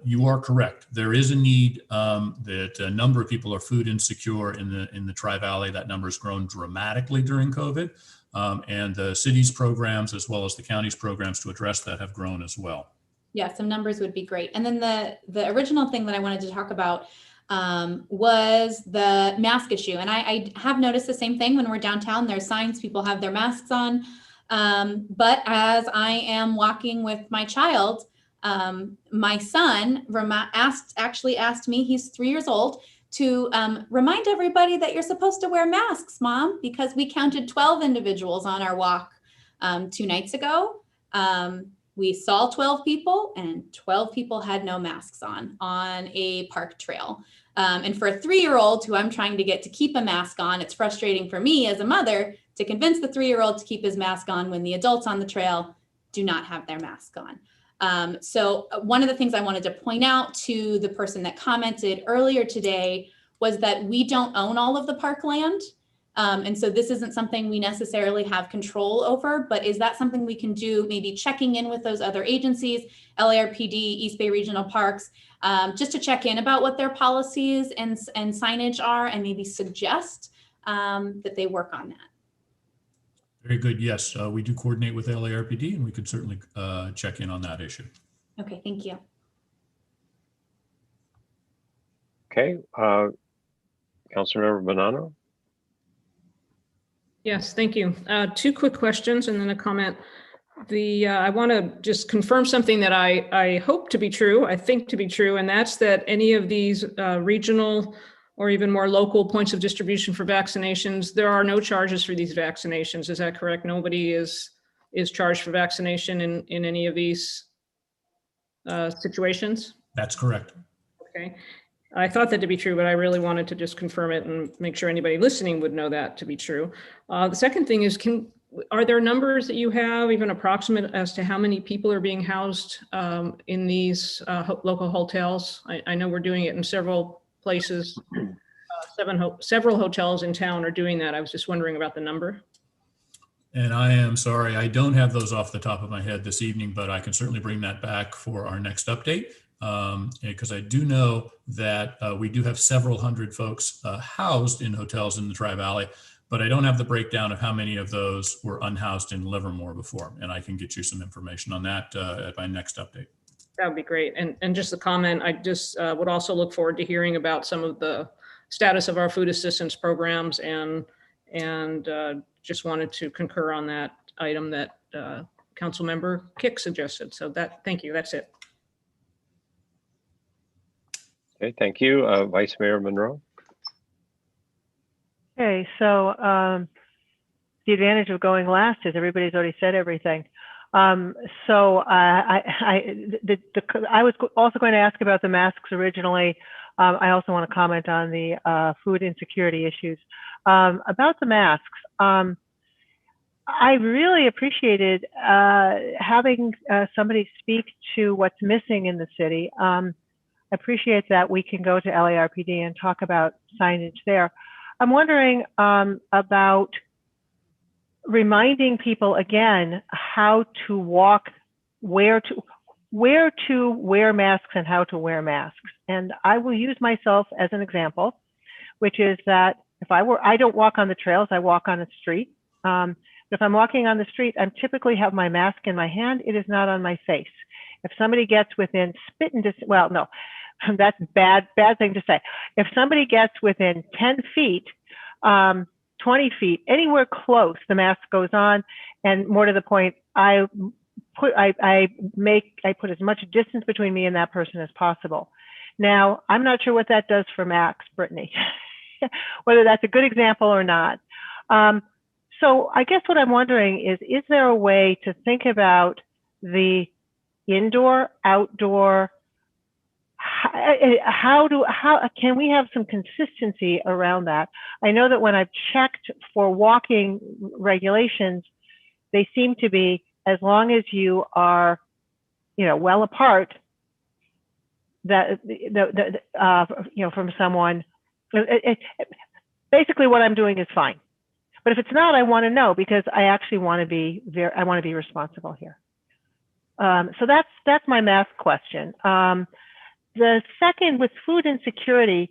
you are correct. There is a need that a number of people are food insecure in the Tri-Valley. That number has grown dramatically during COVID. And the city's programs, as well as the county's programs to address that, have grown as well. Yeah, some numbers would be great. And then the original thing that I wanted to talk about was the mask issue. And I have noticed the same thing when we're downtown. There's signs, people have their masks on. But as I am walking with my child, my son actually asked me, he's 3 years old, to remind everybody that you're supposed to wear masks, Mom, because we counted 12 individuals on our walk 2 nights ago. We saw 12 people, and 12 people had no masks on a park trail. And for a 3-year-old who I'm trying to get to keep a mask on, it's frustrating for me as a mother to convince the 3-year-old to keep his mask on when the adults on the trail do not have their mask on. So one of the things I wanted to point out to the person that commented earlier today was that we don't own all of the parkland. And so this isn't something we necessarily have control over, but is that something we can do, maybe checking in with those other agencies, LARPD, East Bay Regional Parks, just to check in about what their policies and signage are, and maybe suggest that they work on that. Very good. Yes, we do coordinate with LARPD, and we could certainly check in on that issue. Okay, thank you. Okay, Councilmember Bonanno. Yes, thank you. 2 quick questions and then a comment. I want to just confirm something that I hope to be true, I think to be true, and that's that any of these regional or even more local points of distribution for vaccinations, there are no charges for these vaccinations. Is that correct? Nobody is charged for vaccination in any of these situations? That's correct. Okay. I thought that to be true, but I really wanted to just confirm it and make sure anybody listening would know that to be true. The second thing is, are there numbers that you have, even approximate, as to how many people are being housed in these local hotels? I know we're doing it in several places. Several hotels in town are doing that. I was just wondering about the number. And I am sorry, I don't have those off the top of my head this evening, but I can certainly bring that back for our next update. Because I do know that we do have several hundred folks housed in hotels in the Tri-Valley, but I don't have the breakdown of how many of those were unhoused in Livermore before. And I can get you some information on that at my next update. That would be great. And just a comment, I just would also look forward to hearing about some of the status of our food assistance programs, and just wanted to concur on that item that Councilmember Kick suggested. So thank you, that's it. Okay, thank you. Vice Mayor Monroe. Okay, so the advantage of going last is everybody's already said everything. So I was also going to ask about the masks originally. I also want to comment on the food insecurity issues. About the masks, I really appreciated having somebody speak to what's missing in the city. I appreciate that we can go to LARPD and talk about signage there. I'm wondering about reminding people again how to walk, where to wear masks and how to wear masks. And I will use myself as an example, which is that I don't walk on the trails, I walk on the street. If I'm walking on the street, I typically have my mask in my hand. It is not on my face. If somebody gets within spitting distance, well, no, that's bad thing to say. If somebody gets within 10 feet, 20 feet, anywhere close, the mask goes on. And more to the point, I I put as much distance between me and that person as possible. Now, I'm not sure what that does for Max, Brittany, whether that's a good example or not. So I guess what I'm wondering is there a way to think about the indoor, outdoor, how can we have some consistency around that? I know that when I've checked for walking regulations, they seem to be, as long as you are, well apart, that from someone, basically what I'm doing is fine. But if it's not, I want to know, because I actually want to be responsible here. So that's my math question. The second, with food insecurity,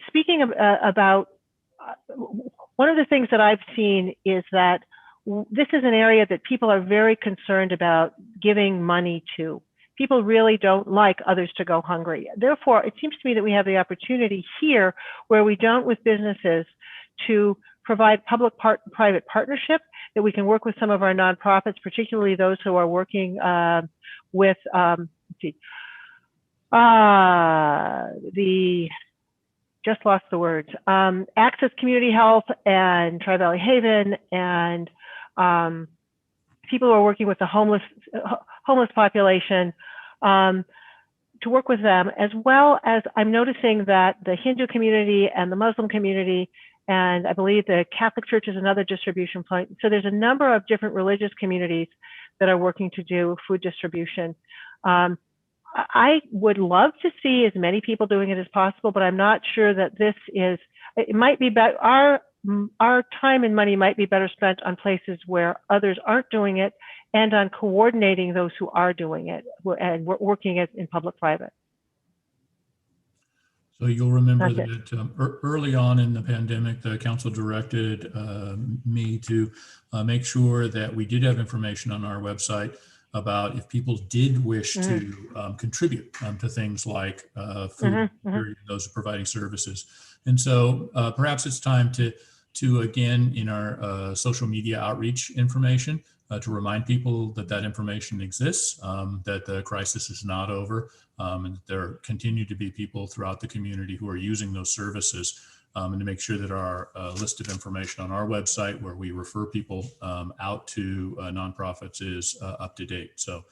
speaking about one of the things that I've seen is that this is an area that people are very concerned about giving money to. People really don't like others to go hungry. Therefore, it seems to me that we have the opportunity here, where we don't with businesses, to provide public-private partnership, that we can work with some of our nonprofits, particularly those who are working with Access Community Health and Tri-Valley Haven, and people who are working with the homeless population, to work with them, as well as I'm noticing that the Hindu community and the Muslim community, and I believe the Catholic Church is another distribution point. So there's a number of different religious communities that are working to do food distribution. I would love to see as many people doing it as possible, but I'm not sure that it might be better. Our time and money might be better spent on places where others aren't doing it, and on coordinating those who are doing it and working it in public-private. So you'll remember that early on in the pandemic, the council directed me to make sure that we did have information on our website about if people did wish to contribute to things like food, those providing services. And so perhaps it's time to again, in our social media outreach information, to remind people that that information exists, that the crisis is not over, and that there continue to be people throughout the community who are using those services, and to make sure that our list of information on our website, where we refer people out to nonprofits, is up to date. So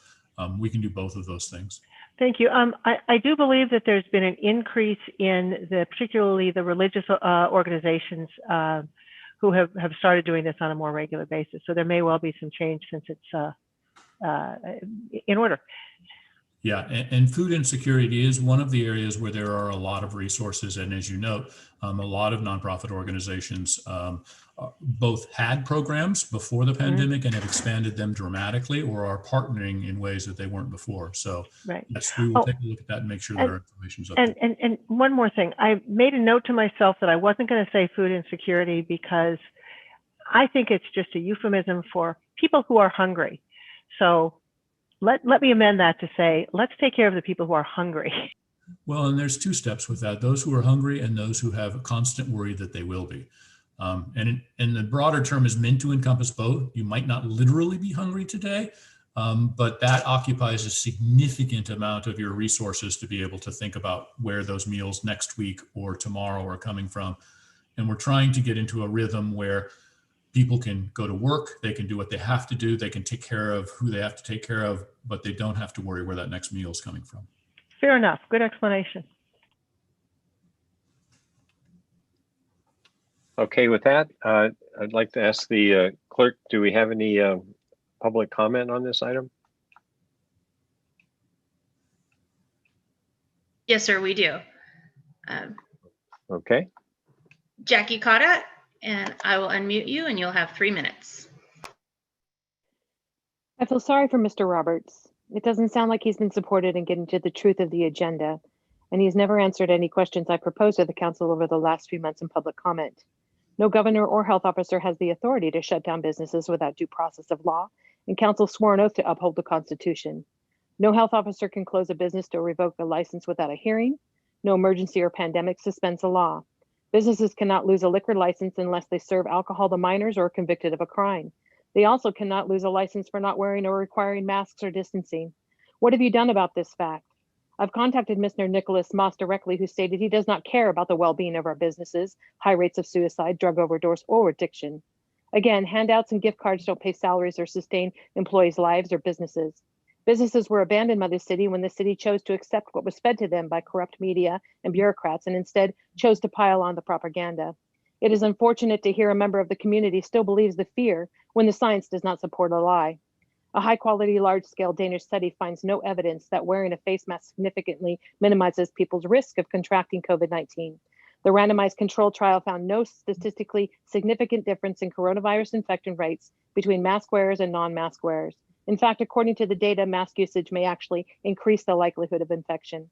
we can do both of those things. Thank you. I do believe that there's been an increase in particularly the religious organizations who have started doing this on a more regular basis. So there may well be some change since it's in order. Yeah, and food insecurity is one of the areas where there are a lot of resources. And as you note, a lot of nonprofit organizations both had programs before the pandemic and have expanded them dramatically, or are partnering in ways that they weren't before. So yes, we will take a look at that and make sure that our information is up. And one more thing, I made a note to myself that I wasn't going to say food insecurity, because I think it's just a euphemism for people who are hungry. So let me amend that to say, let's take care of the people who are hungry. Well, and there's two steps with that: those who are hungry and those who have a constant worry that they will be. And the broader term is meant to encompass both. You might not literally be hungry today, but that occupies a significant amount of your resources to be able to think about where those meals next week or tomorrow are coming from. And we're trying to get into a rhythm where people can go to work, they can do what they have to do, they can take care of who they have to take care of, but they don't have to worry where that next meal is coming from. Fair enough. Good explanation. Okay, with that, I'd like to ask the clerk, do we have any public comment on this item? Yes, sir, we do. Okay. Jackie Cota, and I will unmute you and you'll have 3 minutes. I feel sorry for Mr. Roberts. It doesn't sound like he's been supported in getting to the truth of the agenda, and he's never answered any questions I proposed to the council over the last few months in public comment. No governor or health officer has the authority to shut down businesses without due process of law, and council swore an oath to uphold the Constitution. No health officer can close a business or revoke a license without a hearing. No emergency or pandemic suspends the law. Businesses cannot lose a liquor license unless they serve alcohol to minors or are convicted of a crime. They also cannot lose a license for not wearing or requiring masks or distancing. What have you done about this fact? I've contacted Mr. Nicholas Moss directly, who stated he does not care about the well-being of our businesses, high rates of suicide, drug overdose, or addiction. Again, handouts and gift cards don't pay salaries or sustain employees' lives or businesses. Businesses were abandoned by the city when the city chose to accept what was fed to them by corrupt media and bureaucrats and instead chose to pile on the propaganda. It is unfortunate to hear a member of the community still believes the fear when the science does not support a lie. A high-quality, large-scale Danish study finds no evidence that wearing a face mask significantly minimizes people's risk of contracting COVID-19. The randomized controlled trial found no statistically significant difference in coronavirus infection rates between mask wearers and non-mask wearers. In fact, according to the data, mask usage may actually increase the likelihood of infection.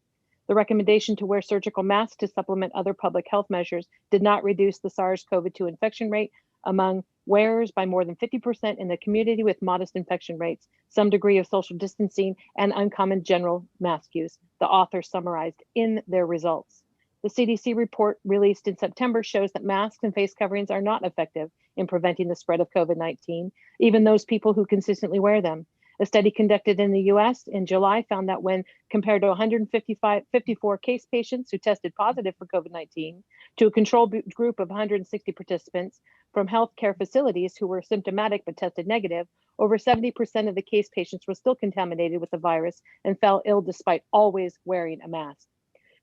The recommendation to wear surgical masks to supplement other public health measures did not reduce the SARS-CoV-2 infection rate among wearers by more than 50% in the community with modest infection rates, some degree of social distancing, and uncommon general mask use, the authors summarized in their results. The CDC report released in September shows that masks and face coverings are not effective in preventing the spread of COVID-19, even those people who consistently wear them. A study conducted in the US in July found that when compared to 154 case patients who tested positive for COVID-19 to a control group of 160 participants from healthcare facilities who were symptomatic but tested negative, over 70% of the case patients were still contaminated with the virus and fell ill despite always wearing a mask.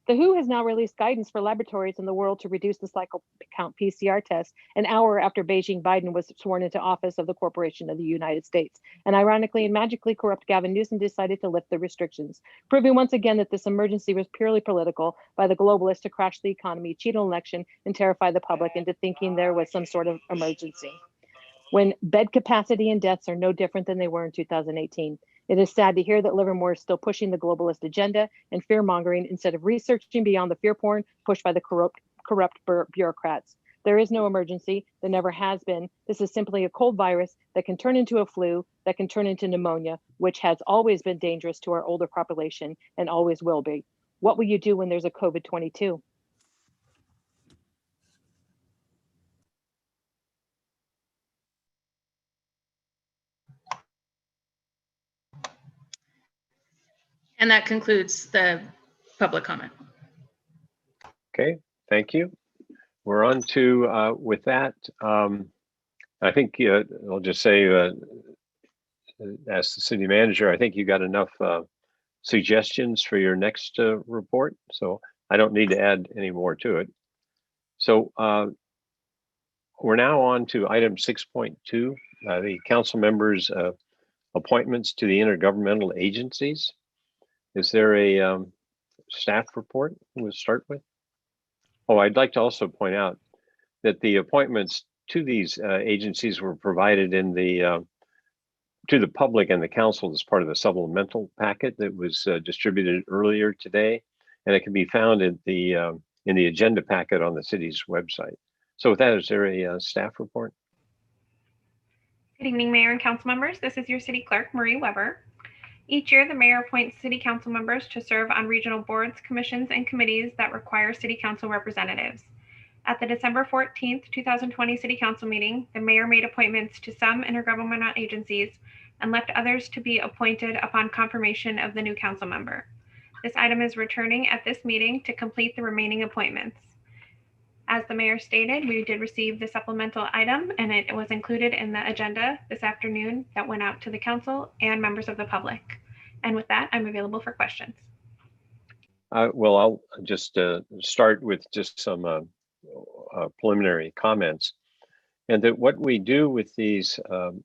The WHO has now released guidance for laboratories in the world to reduce the cycle count PCR tests an hour after Biden was sworn into office of the Corporation of the United States. And ironically and magically, corrupt Gavin Newsom decided to lift the restrictions, proving once again that this emergency was purely political by the globalists to crash the economy, cheat an election, and terrify the public into thinking there was some sort of emergency, when bed capacity and deaths are no different than they were in 2018. It is sad to hear that Livermore is still pushing the globalist agenda and fear-mongering instead of researching beyond the fear porn pushed by the corrupt bureaucrats. There is no emergency. There never has been. This is simply a cold virus that can turn into a flu, that can turn into pneumonia, which has always been dangerous to our older population and always will be. What will you do when there's a COVID-22? And that concludes the public comment. Okay, thank you. We're on to, with that, I think I'll just say, as the city manager, I think you got enough suggestions for your next report, so I don't need to add any more to it. So we're now on to item 6.2, the council members' appointments to the intergovernmental agencies. Is there a staff report we'll start with? Oh, I'd like to also point out that the appointments to these agencies were provided in the to the public and the council as part of the supplemental packet that was distributed earlier today, and it can be found in the agenda packet on the city's website. So with that, is there a staff report? Good evening, Mayor and council members. This is your city clerk, Marie Weber. Each year, the mayor appoints city council members to serve on regional boards, commissions, and committees that require city council representatives. At the December 14th, 2020 city council meeting, the mayor made appointments to some intergovernmental agencies and left others to be appointed upon confirmation of the new council member. This item is returning at this meeting to complete the remaining appointments. As the mayor stated, we did receive the supplemental item and it was included in the agenda this afternoon that went out to the council and members of the public. And with that, I'm available for questions. Well, I'll just start with just some preliminary comments. And that what we do with these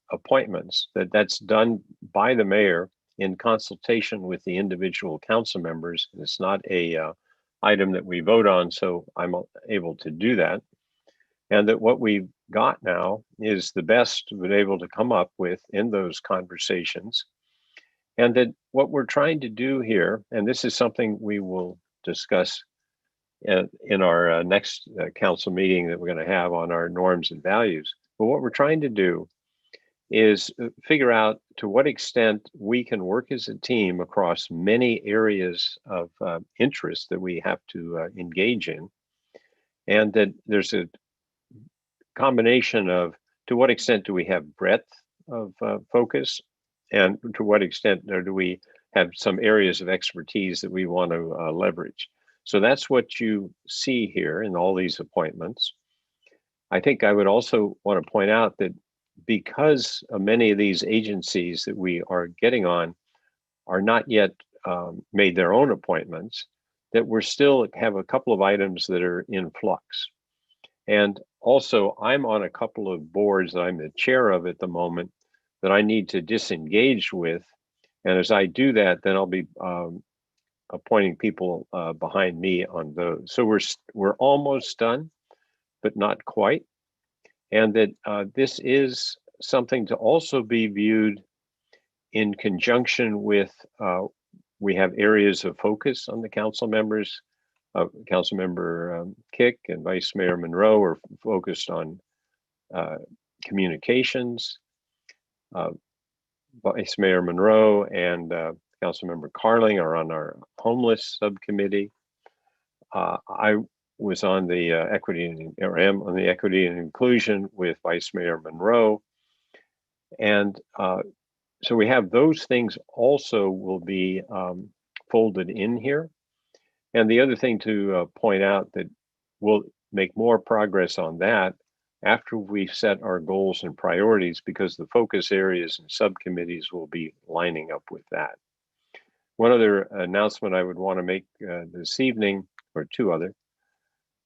appointments, that's done by the mayor in consultation with the individual council members. It's not a item that we vote on, so I'm able to do that. And that what we've got now is the best we've been able to come up with in those conversations. And that what we're trying to do here, and this is something we will discuss in our next council meeting that we're going to have on our norms and values. But what we're trying to do is figure out to what extent we can work as a team across many areas of interest that we have to engage in. And that there's a combination of to what extent do we have breadth of focus, and to what extent do we have some areas of expertise that we want to leverage. So that's what you see here in all these appointments. I think I would also want to point out that because many of these agencies that we are getting on are not yet made their own appointments, that we're still have a couple of items that are in flux. And also, I'm on a couple of boards that I'm the chair of at the moment that I need to disengage with. And as I do that, then I'll be appointing people behind me on those. So we're almost done, but not quite. And that this is something to also be viewed in conjunction with, we have areas of focus on the council members. Councilmember Kick and Vice Mayor Monroe are focused on communications. Vice Mayor Monroe and Councilmember Carling are on our homeless subcommittee. I was on the equity and inclusion with Vice Mayor Monroe. And so we have those things also will be folded in here. And the other thing to point out that we'll make more progress on that after we've set our goals and priorities, because the focus areas and subcommittees will be lining up with that. One other announcement I would want to make this evening, or two other,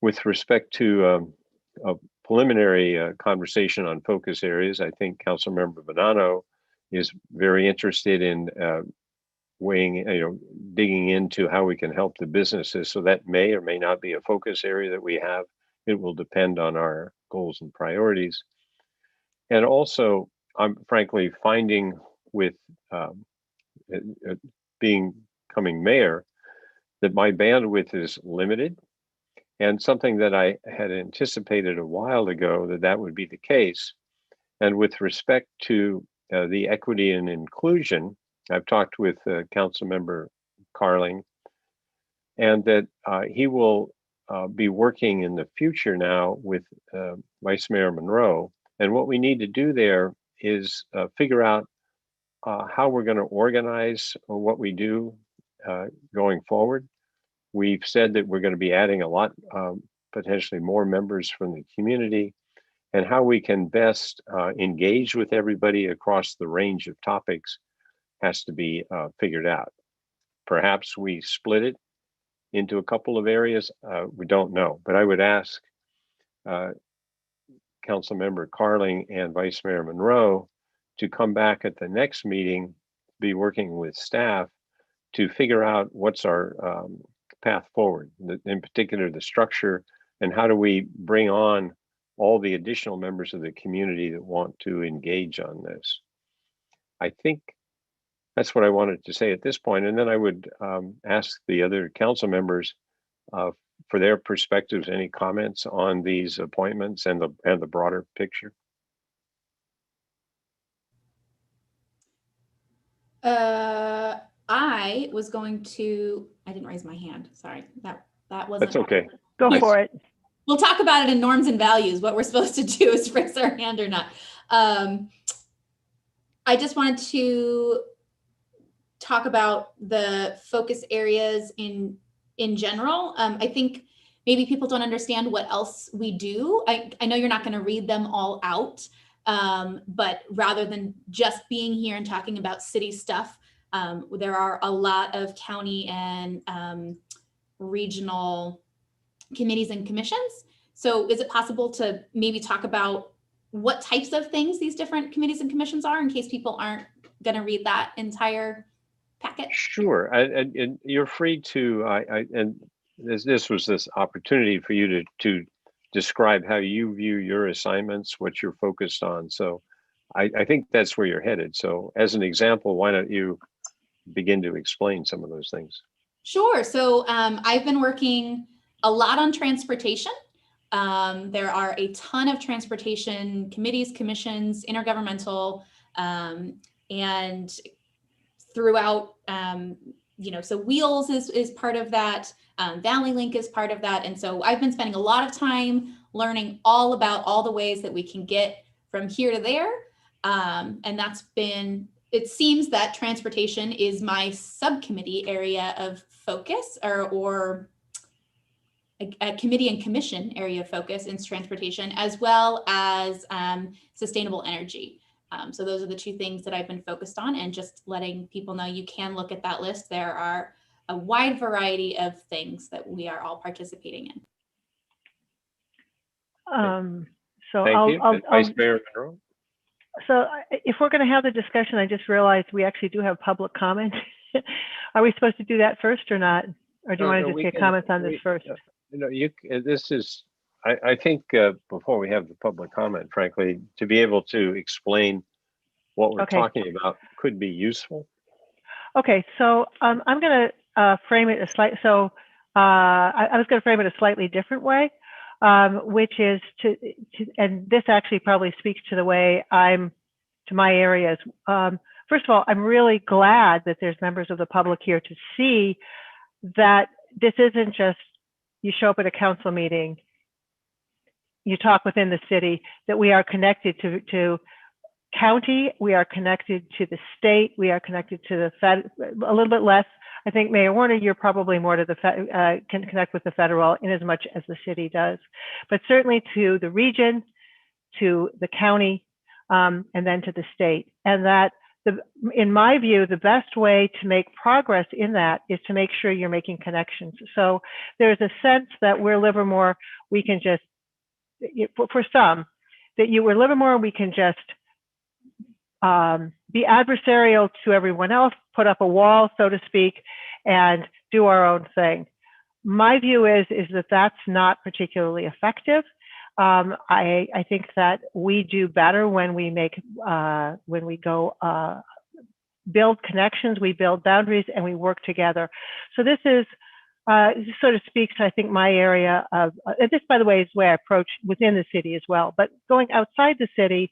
with respect to a preliminary conversation on focus areas. I think Councilmember Bonanno is very interested in digging into how we can help the businesses. So that may or may not be a focus area that we have. It will depend on our goals and priorities. And also, I'm frankly finding with becoming mayor that my bandwidth is limited, and something that I had anticipated a while ago that would be the case. And with respect to the equity and inclusion, I've talked with Councilmember Carling, and that he will be working in the future now with Vice Mayor Monroe. And what we need to do there is figure out how we're going to organize what we do going forward. We've said that we're going to be adding a lot, potentially more members from the community, and how we can best engage with everybody across the range of topics has to be figured out. Perhaps we split it into a couple of areas. We don't know, but I would ask Councilmember Carling and Vice Mayor Monroe to come back at the next meeting, be working with staff to figure out what's our path forward, in particular the structure, and how do we bring on all the additional members of the community that want to engage on this. I think that's what I wanted to say at this point. And then I would ask the other council members for their perspectives, any comments on these appointments and the broader picture. I was going to, I didn't raise my hand. Sorry, that wasn't. That's okay. Go for it. We'll talk about it in norms and values. What we're supposed to do is raise our hand or not. I just wanted to talk about the focus areas in general. I think maybe people don't understand what else we do. I know you're not going to read them all out, but rather than just being here and talking about city stuff, there are a lot of county and regional committees and commissions. So is it possible to maybe talk about what types of things these different committees and commissions are, in case people aren't going to read that entire packet? Sure, and you're free to. And this was this opportunity for you to describe how you view your assignments, what you're focused on. So I think that's where you're headed. So as an example, why don't you begin to explain some of those things? Sure. So I've been working a lot on transportation. There are a ton of transportation committees, commissions, intergovernmental, and throughout, so Wheels is part of that. Valley Link is part of that. And so I've been spending a lot of time learning all about all the ways that we can get from here to there. And that's been, it seems that transportation is my subcommittee area of focus, or a committee and commission area of focus in transportation, as well as sustainable energy. So those are the two things that I've been focused on, and just letting people know you can look at that list. There are a wide variety of things that we are all participating in. So Thank you. Vice Mayor Monroe. So if we're going to have the discussion, I just realized we actually do have public comment. Are we supposed to do that first or not? Or do you want to just get comments on this first? This is, I think before we have the public comment, frankly, to be able to explain what we're talking about could be useful. Okay, so I'm going to frame it I was going to frame it a slightly different way, which is and this actually probably speaks to the way to my areas. First of all, I'm really glad that there's members of the public here to see that this isn't just you show up at a council meeting, you talk within the city, that we are connected to county, we are connected to the state, we are connected to the Fed, a little bit less. I think Mayor Warner, you're probably more to the can connect with the federal in as much as the city does, but certainly to the region, to the county, and then to the state. And that, in my view, the best way to make progress in that is to make sure you're making connections. So there's a sense that we're Livermore, we can just, for some, that we're Livermore, we can just be adversarial to everyone else, put up a wall, so to speak, and do our own thing. My view is that that's not particularly effective. I think that we do better when we go build connections, we build boundaries, and we work together. So this is sort of speaks to, I think, my area of, this, by the way, is the way I approach within the city as well. But going outside the city,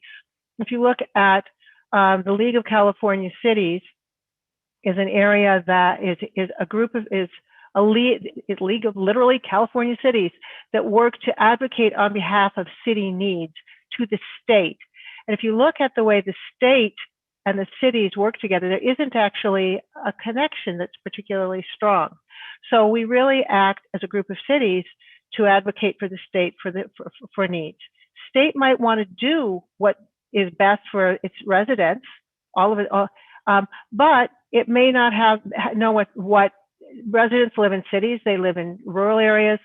if you look at the League of California Cities, is an area that is a league of literally California cities that work to advocate on behalf of city needs to the state. And if you look at the way the state and the cities work together, there isn't actually a connection that's particularly strong. So we really act as a group of cities to advocate for the state for needs. State might want to do what is best for its residents, all of it, but it may not know what residents live in cities, they live in rural areas.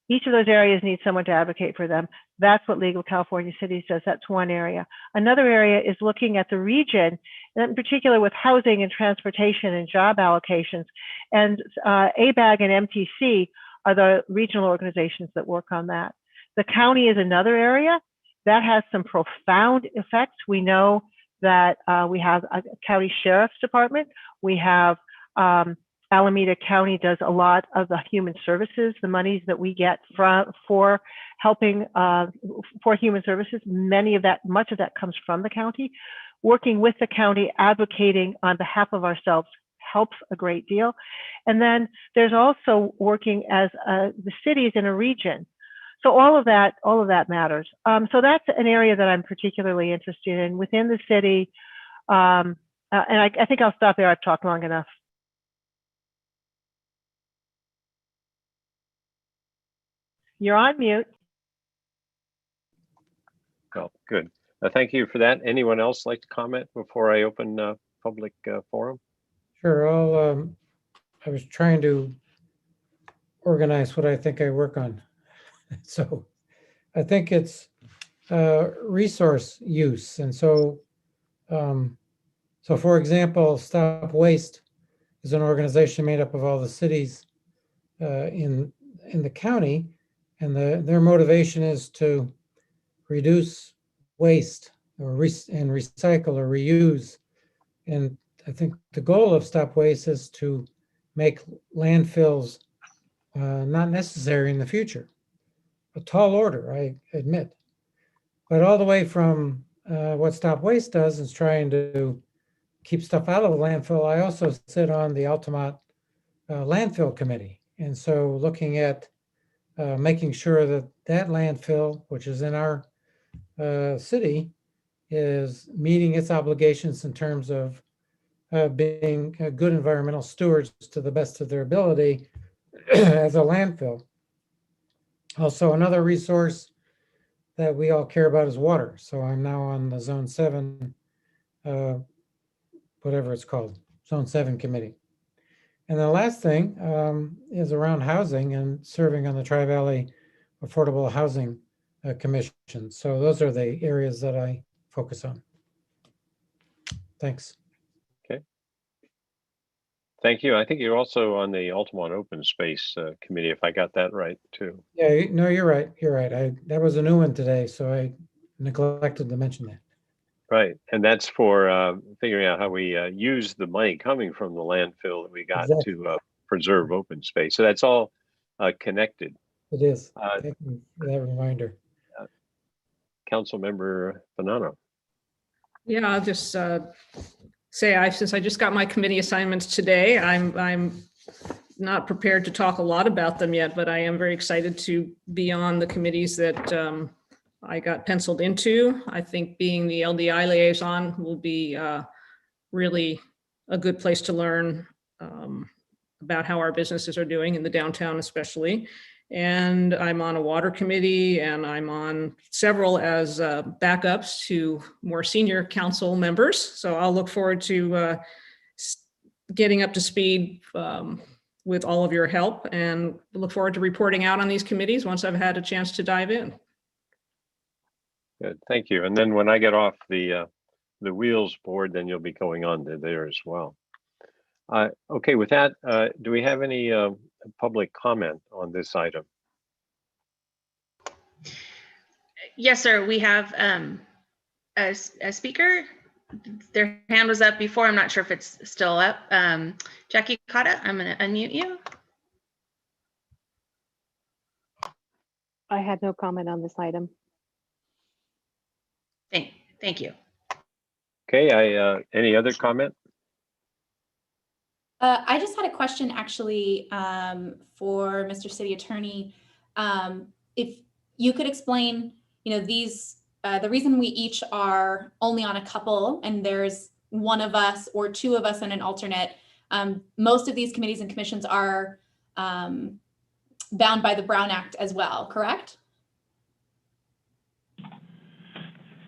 Each of those areas needs someone to advocate for them. That's what League of California Cities does. That's one area. Another area is looking at the region, and in particular with housing and transportation and job allocations. And ABAG and MTC are the regional organizations that work on that. The county is another area that has some profound effects. We know that we have a county sheriff's department. We have Alameda County does a lot of the human services, the monies that we get for helping for human services. Much of that comes from the county. Working with the county, advocating on behalf of ourselves helps a great deal. And then there's also working as the cities in a region. So all of that matters. So that's an area that I'm particularly interested in within the city. And I think I'll stop there. I've talked long enough. You're on mute. Oh, good. Thank you for that. Anyone else like to comment before I open public forum? Sure. I was trying to organize what I think I work on. So I think it's resource use. And so, for example, Stop Waste is an organization made up of all the cities in the county, and their motivation is to reduce waste and recycle or reuse. And I think the goal of Stop Waste is to make landfills not necessary in the future. A tall order, I admit. But all the way from what Stop Waste does is trying to keep stuff out of the landfill. I also sit on the Altamont landfill committee. And so looking at making sure that landfill, which is in our city, is meeting its obligations in terms of being good environmental stewards to the best of their ability as a landfill. Also, another resource that we all care about is water. So I'm now on the Zone 7, whatever it's called, Zone 7 committee. And the last thing is around housing and serving on the Tri-Valley Affordable Housing Commission. So those are the areas that I focus on. Thanks. Okay. Thank you. I think you're also on the Altamont Open Space Committee, if I got that right too. Yeah, no, you're right. You're right. That was a new one today, so I neglected to mention that. Right, and that's for figuring out how we use the money coming from the landfill that we got Exactly. to preserve open space. So that's all connected. It is. Thank you for that reminder. Councilmember Bonanno. Yeah, I'll just say since I just got my committee assignments today, I'm not prepared to talk a lot about them yet, but I am very excited to be on the committees that I got penciled into. I think being the LDI liaison will be really a good place to learn about how our businesses are doing in the downtown especially. And I'm on a water committee, and I'm on several as backups to more senior council members. So I'll look forward to getting up to speed with all of your help, and look forward to reporting out on these committees once I've had a chance to dive in. Good, thank you. And then when I get off the Wheels board, then you'll be going on to there as well. Okay, with that, do we have any public comment on this item? Yes, sir. We have a speaker. Their hand was up before. I'm not sure if it's still up. Jackie Cota, I'm going to unmute you. I had no comment on this item. Thank you. Okay, any other comment? I just had a question actually for Mr. City Attorney. If you could explain, these, the reason we each are only on a couple and there's one of us or two of us and an alternate, most of these committees and commissions are bound by the Brown Act as well, correct?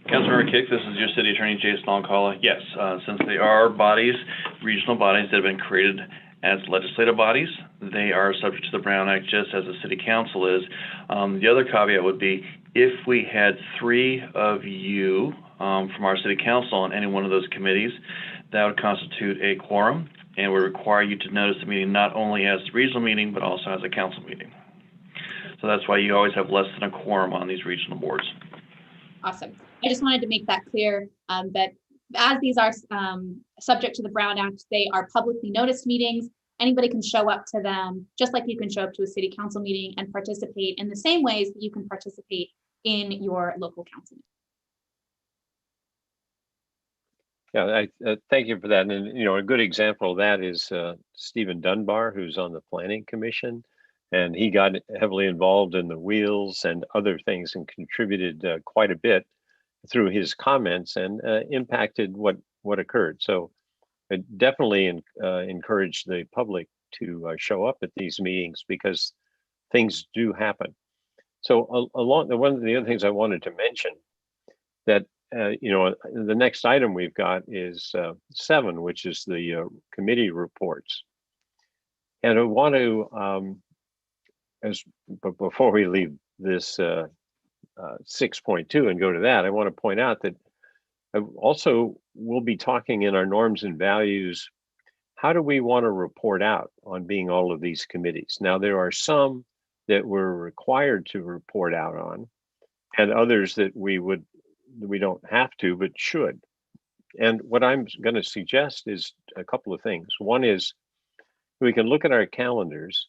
Councilmember Kick, this is your City Attorney, Jason Alcala. Yes, since they are bodies, regional bodies that have been created as legislative bodies, they are subject to the Brown Act just as the City Council is. The other caveat would be if we had 3 of you from our City Council on any one of those committees, that would constitute a quorum and would require you to notice the meeting not only as a regional meeting, but also as a council meeting. So that's why you always have less than a quorum on these regional boards. Awesome. I just wanted to make that clear that as these are subject to the Brown Act, they are publicly noticed meetings. Anybody can show up to them, just like you can show up to a city council meeting and participate in the same ways that you can participate in your local council meeting. Yeah, thank you for that. And a good example of that is Stephen Dunbar, who's on the Planning Commission, and he got heavily involved in the Wheels and other things and contributed quite a bit through his comments and impacted what occurred. So I definitely encourage the public to show up at these meetings because things do happen. So one of the other things I wanted to mention that the next item we've got is 7, which is the committee reports. And I want to, but before we leave this 6.2 and go to that, I want to point out that also we'll be talking in our norms and values. How do we want to report out on being all of these committees? Now, there are some that we're required to report out on, and others that we don't have to, but should. And what I'm going to suggest is a couple of things. One is we can look at our calendars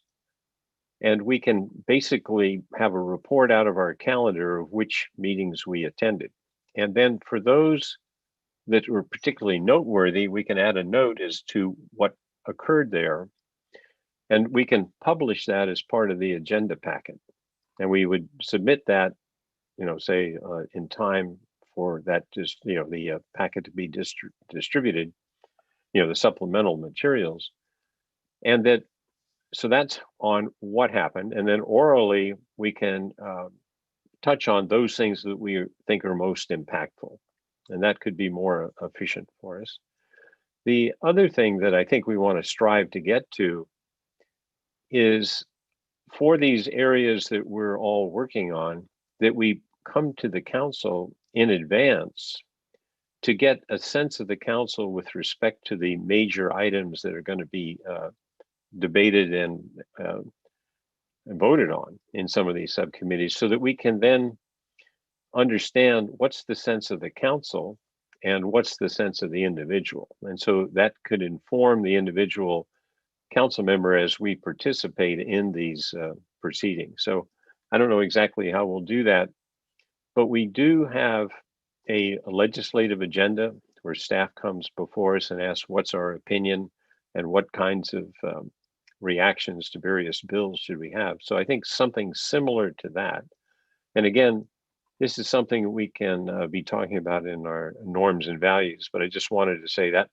and we can basically have a report out of our calendar of which meetings we attended. And then for those that were particularly noteworthy, we can add a note as to what occurred there. And we can publish that as part of the agenda packet. And we would submit that, say in time for that, just, the packet to be distributed, the supplemental materials. And so that's on what happened. And then orally, we can touch on those things that we think are most impactful. And that could be more efficient for us. The other thing that I think we want to strive to get to is, for these areas that we're all working on, that we come to the council in advance to get a sense of the council with respect to the major items that are going to be debated and voted on in some of these subcommittees, so that we can then understand what's the sense of the council and what's the sense of the individual. And so that could inform the individual council member as we participate in these proceedings. So I don't know exactly how we'll do that, but we do have a legislative agenda where staff comes before us and asks what's our opinion and what kinds of reactions to various bills should we have. So I think something similar to that. And again, this is something we can be talking about in our norms and values, but I just wanted to say that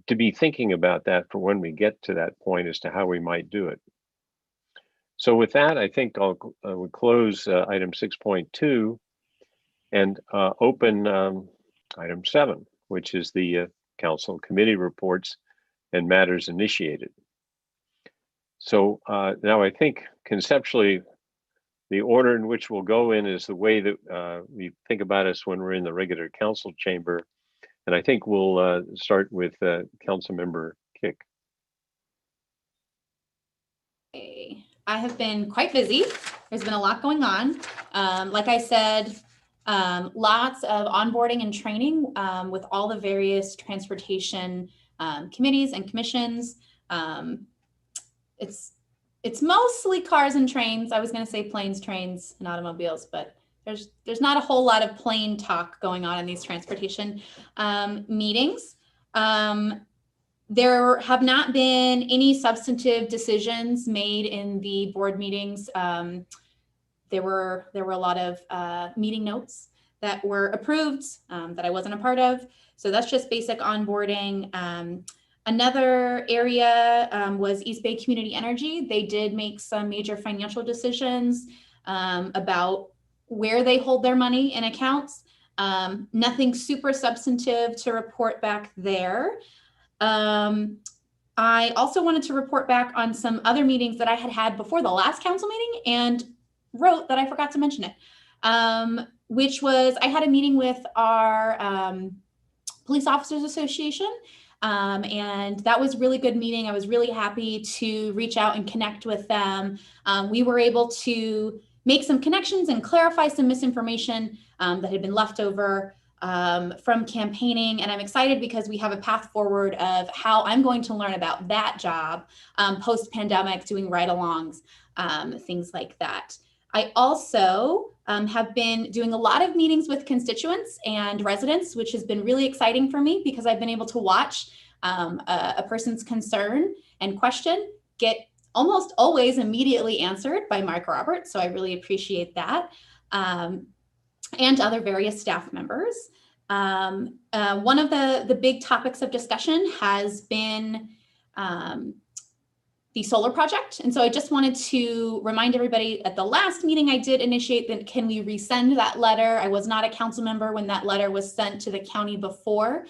to be thinking about that for when we get to that point as to how we might do it. So with that, I think I would close item 6.2 and open item 7, which is the council committee reports and matters initiated. So now I think conceptually, the order in which we'll go in is the way that we think about us when we're in the regular council chamber. And I think we'll start with Council Member Kick. Okay. I have been quite busy. There's been a lot going on. Like I said, lots of onboarding and training with all the various transportation committees and commissions. It's mostly cars and trains. I was going to say planes, trains, and automobiles, but there's not a whole lot of plane talk going on in these transportation meetings. There have not been any substantive decisions made in the board meetings. There were a lot of meeting notes that were approved that I wasn't a part of. So that's just basic onboarding. Another area was East Bay Community Energy. They did make some major financial decisions about where they hold their money in accounts. Nothing super substantive to report back there. I also wanted to report back on some other meetings that I had before the last council meeting and wrote that I forgot to mention it, which was I had a meeting with our Police Officers Association. And that was a really good meeting. I was really happy to reach out and connect with them. We were able to make some connections and clarify some misinformation that had been left over from campaigning. And I'm excited because we have a path forward of how I'm going to learn about that job post-pandemic, doing ride-alongs, things like that. I also have been doing a lot of meetings with constituents and residents, which has been really exciting for me because I've been able to watch a person's concern and question get almost always immediately answered by Marc Roberts. So I really appreciate that. And other various staff members. One of the big topics of discussion has been the solar project. And so I just wanted to remind everybody at the last meeting I did initiate that can we resend that letter? I was not a council member when that letter was sent to the county before.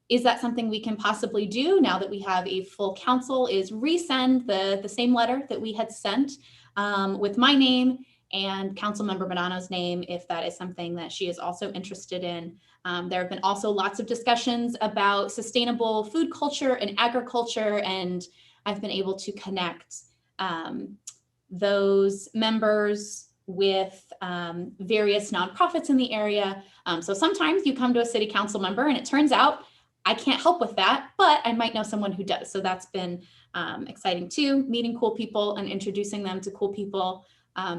Is that something we can possibly do now that we have a full council, is resend the same letter that we had sent with my name and Councilmember Madano's name, if that is something that she is also interested in. There have been also lots of discussions about sustainable food culture and agriculture, and I've been able to connect those members with various nonprofits in the area. So sometimes you come to a city council member and it turns out I can't help with that, but I might know someone who does. So that's been exciting too. Meeting cool people and introducing them to cool people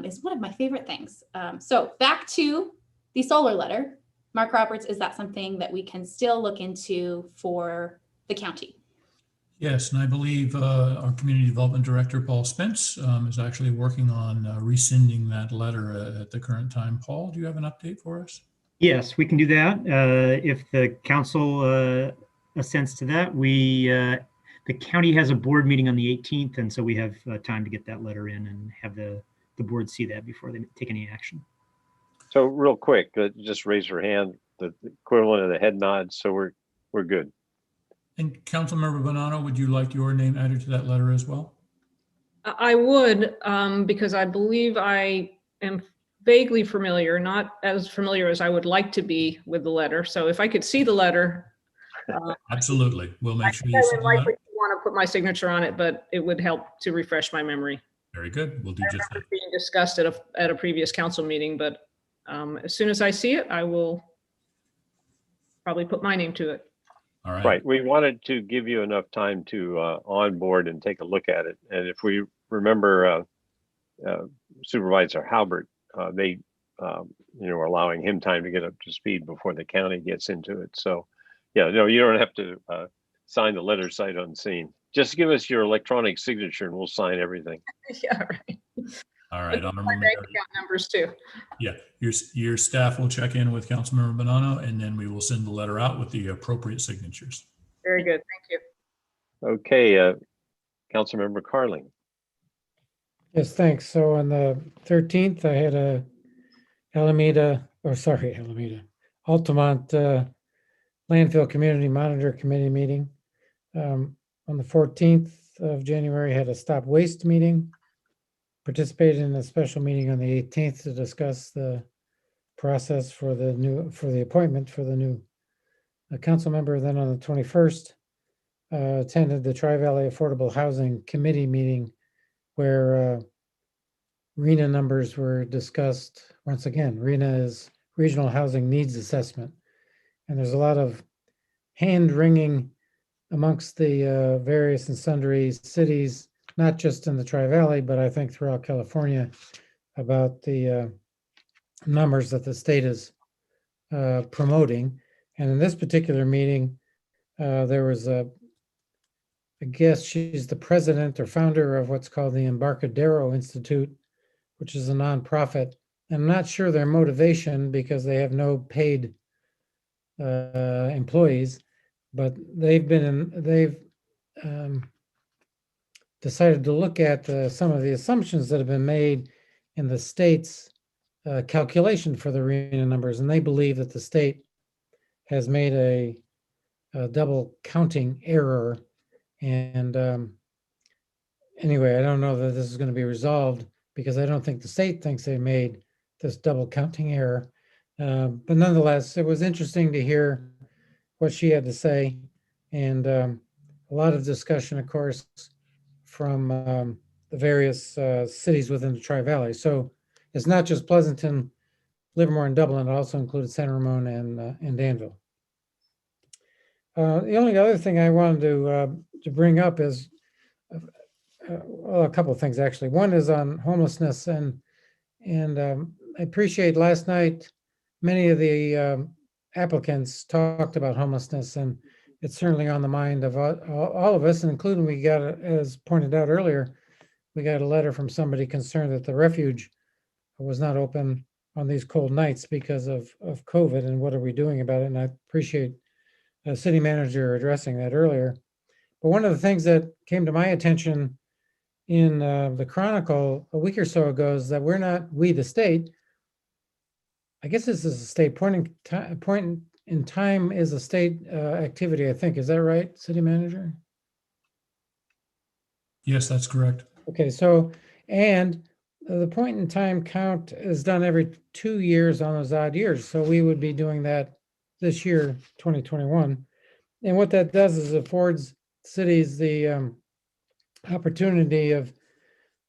is one of my favorite things. So back to the solar letter. Marc Roberts, is that something that we can still look into for the county? Yes, and I believe our Community Development Director, Paul Spence, is actually working on rescinding that letter at the current time. Paul, do you have an update for us? Yes, we can do that. If the council assents to that, the county has a board meeting on the 18th, and so we have time to get that letter in and have the board see that before they take any action. So real quick, just raise your hand, the equivalent of the head nod, so we're good. And Councilmember Bonanno, would you like your name added to that letter as well? I would, because I believe I am vaguely familiar, not as familiar as I would like to be with the letter. So if I could see the letter. Absolutely. We'll make sure I you see would the letter. likely want to put my signature on it, but it would help to refresh my memory. Very good. We'll do just that. Being discussed at a previous council meeting, but as soon as I see it, I will probably put my name to it. All right. Right. We wanted to give you enough time to onboard and take a look at it. And if we remember Supervisor Halbert, they are allowing him time to get up to speed before the county gets into it. So yeah, no, you don't have to sign the letter sight unseen. Just give us your electronic signature and we'll sign everything. Yeah, right. All right. My bank account numbers too. Yeah, your staff will check in with Councilmember Bonanno, and then we will send the letter out with the appropriate signatures. Very good. Thank you. Okay, Councilmember Carling. Yes, thanks. So on the 13th, I had a Altamont Landfill Community Monitor Committee meeting. On the 14th of January, I had a Stop Waste meeting. Participated in a special meeting on the 18th to discuss the process for the appointment for the new council member. Then on the 21st, attended the Tri-Valley Affordable Housing Committee meeting where RHNA numbers were discussed. Once again, RHNA is Regional Housing Needs Assessment. And there's a lot of hand-wringing amongst the various and sundry cities, not just in the Tri-Valley, but I think throughout California, about the numbers that the state is promoting. And in this particular meeting, there was I guess she's the president or founder of what's called the Embarcadero Institute, which is a nonprofit. I'm not sure their motivation because they have no paid employees, but they've decided to look at some of the assumptions that have been made in the state's calculation for the RHNA numbers, and they believe that the state has made a double counting error. And anyway, I don't know that this is going to be resolved because I don't think the state thinks they made this double counting error. But nonetheless, it was interesting to hear what she had to say, and a lot of discussion, of course, from the various cities within the Tri-Valley. So it's not just Pleasanton, Livermore, and Dublin. It also included San Ramon and Danville. The only other thing I wanted to bring up is well, a couple of things actually. One is on homelessness, and I appreciate last night many of the applicants talked about homelessness, and it's certainly on the mind of all of us, and including we got, as pointed out earlier, we got a letter from somebody concerned that the refuge was not open on these cold nights because of COVID, and what are we doing about it? And I appreciate the city manager addressing that earlier. But one of the things that came to my attention in the Chronicle a week or so ago is that we, the state, I guess this is a state point in time is a state activity, I think. Is that right, city manager? Yes, that's correct. Okay, so, and the point in time count is done every 2 years on those odd years. So we would be doing that this year, 2021. And what that does is affords cities the opportunity of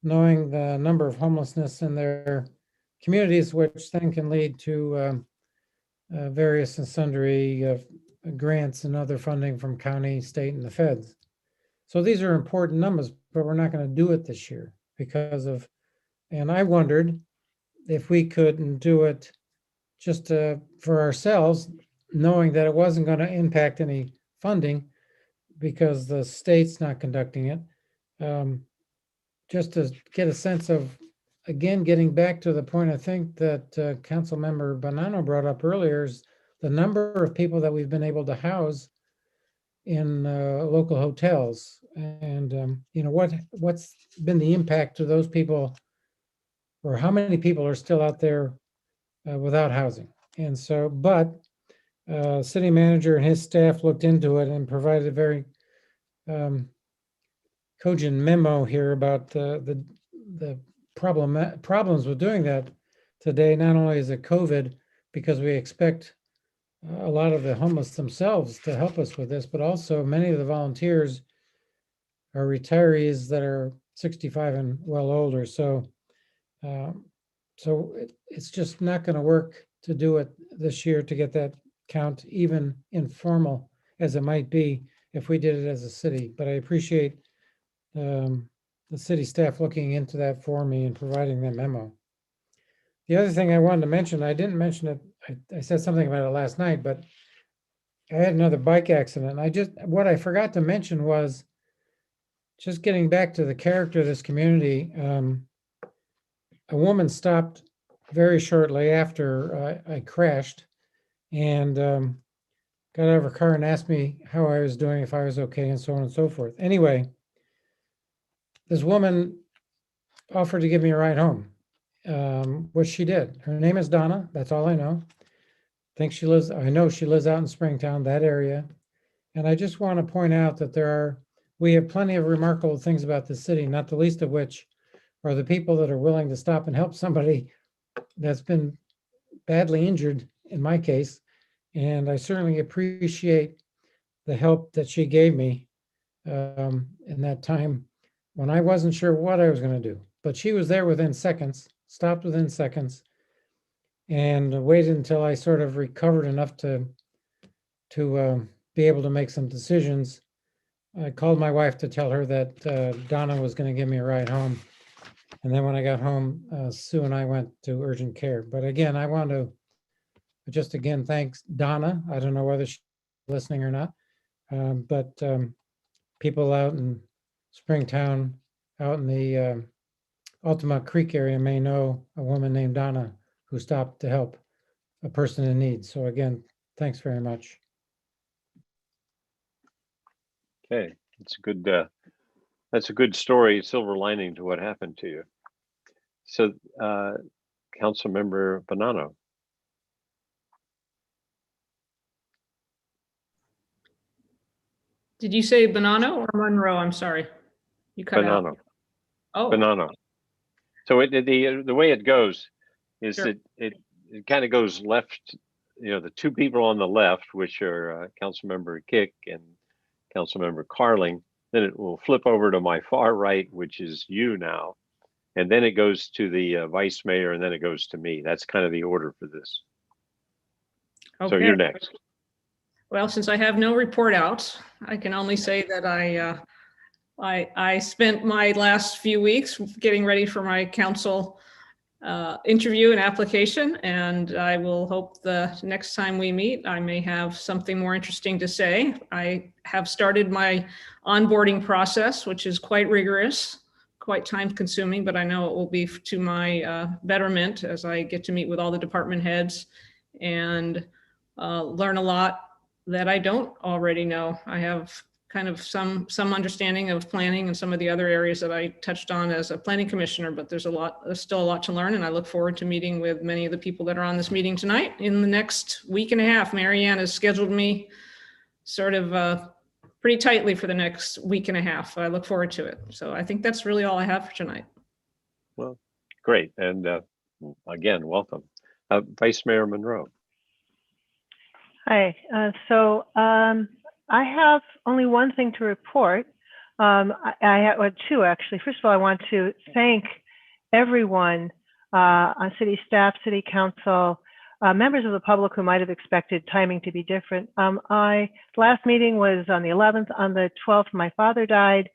knowing the number of homelessness in their communities, which then can lead to various and sundry grants and other funding from county, state, and the feds. So these are important numbers, but we're not going to do it this year because of, and I wondered if we couldn't do it just for ourselves, knowing that it wasn't going to impact any funding because the state's not conducting it, just to get a sense of again, getting back to the point I think that Council Member Bonanno brought up earlier, is the number of people that we've been able to house in local hotels, and you know, what's been the impact to those people, or how many people are still out there without housing. And so, but city manager and his staff looked into it and provided a very cogent memo here about the problems with doing that today. Not only is it COVID, because we expect a lot of the homeless themselves to help us with this, but also many of the volunteers are retirees that are 65 and well older. So, it's just not going to work to do it this year to get that count, even informal as it might be if we did it as a city. But I appreciate the city staff looking into that for me and providing that memo. The other thing I wanted to mention, I didn't mention it, I said something about it last night, but I had another bike accident. What I forgot to mention was, just getting back to the character of this community, a woman stopped very shortly after I crashed and got out of her car and asked me how I was doing, if I was okay, and so on and so forth. Anyway, this woman offered to give me a ride home, which she did. Her name is Donna. That's all I know. I know she lives out in Springtown, that area. And I just want to point out that we have plenty of remarkable things about the city, not the least of which are the people that are willing to stop and help somebody that's been badly injured, in my case. And I certainly appreciate the help that she gave me in that time when I wasn't sure what I was going to do. But she was there within seconds, stopped within seconds, and waited until I sort of recovered enough to be able to make some decisions. I called my wife to tell her that Donna was going to give me a ride home. And then when I got home, Sue and I went to urgent care. But again, I want to just again thank Donna. I don't know whether she's listening or not, but people out in Springtown, out in the Altamont Creek area may know a woman named Donna who stopped to help a person in need. So again, thanks very much. Okay, that's a good story, silver lining to what happened to you. So, Councilmember Bonanno. Did you say Bonanno or Monroe? I'm sorry. You cut Bonanno. out. Oh. Bonanno. So the way it goes is Sure. that it kind of goes left, the two people on the left, which are Councilmember Kick and Councilmember Carling, then it will flip over to my far right, which is you now. And then it goes to the vice mayor, and then it goes to me. That's kind of the order for this. Okay. So you're next. Well, since I have no report out, I can only say that I spent my last few weeks getting ready for my council interview and application, and I will hope the next time we meet, I may have something more interesting to say. I have started my onboarding process, which is quite rigorous, quite time consuming, but I know it will be to my betterment as I get to meet with all the department heads and learn a lot that I don't already know. I have kind of some understanding of planning and some of the other areas that I touched on as a planning commissioner, but there's still a lot to learn, and I look forward to meeting with many of the people that are on this meeting tonight in the next week and a half. Marianne has scheduled me sort of pretty tightly for the next week and a half. I look forward to it. So I think that's really all I have for tonight. Well, great. And again, welcome. Vice Mayor Monroe. Hi. I have only one thing to report. I have two, actually. First of all, I want to thank everyone on city staff, city council, members of the public who might have expected timing to be different. Last meeting was on the 11th. On the 12th, my father died,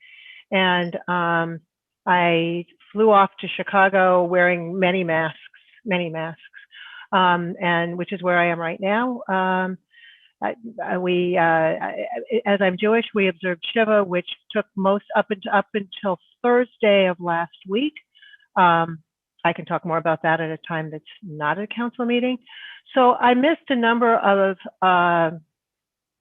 and I flew off to Chicago wearing many masks, and which is where I am right now. As I'm Jewish, we observed Shiva, which took most up until Thursday of last week. I can talk more about that at a time that's not a council meeting. So I missed a number of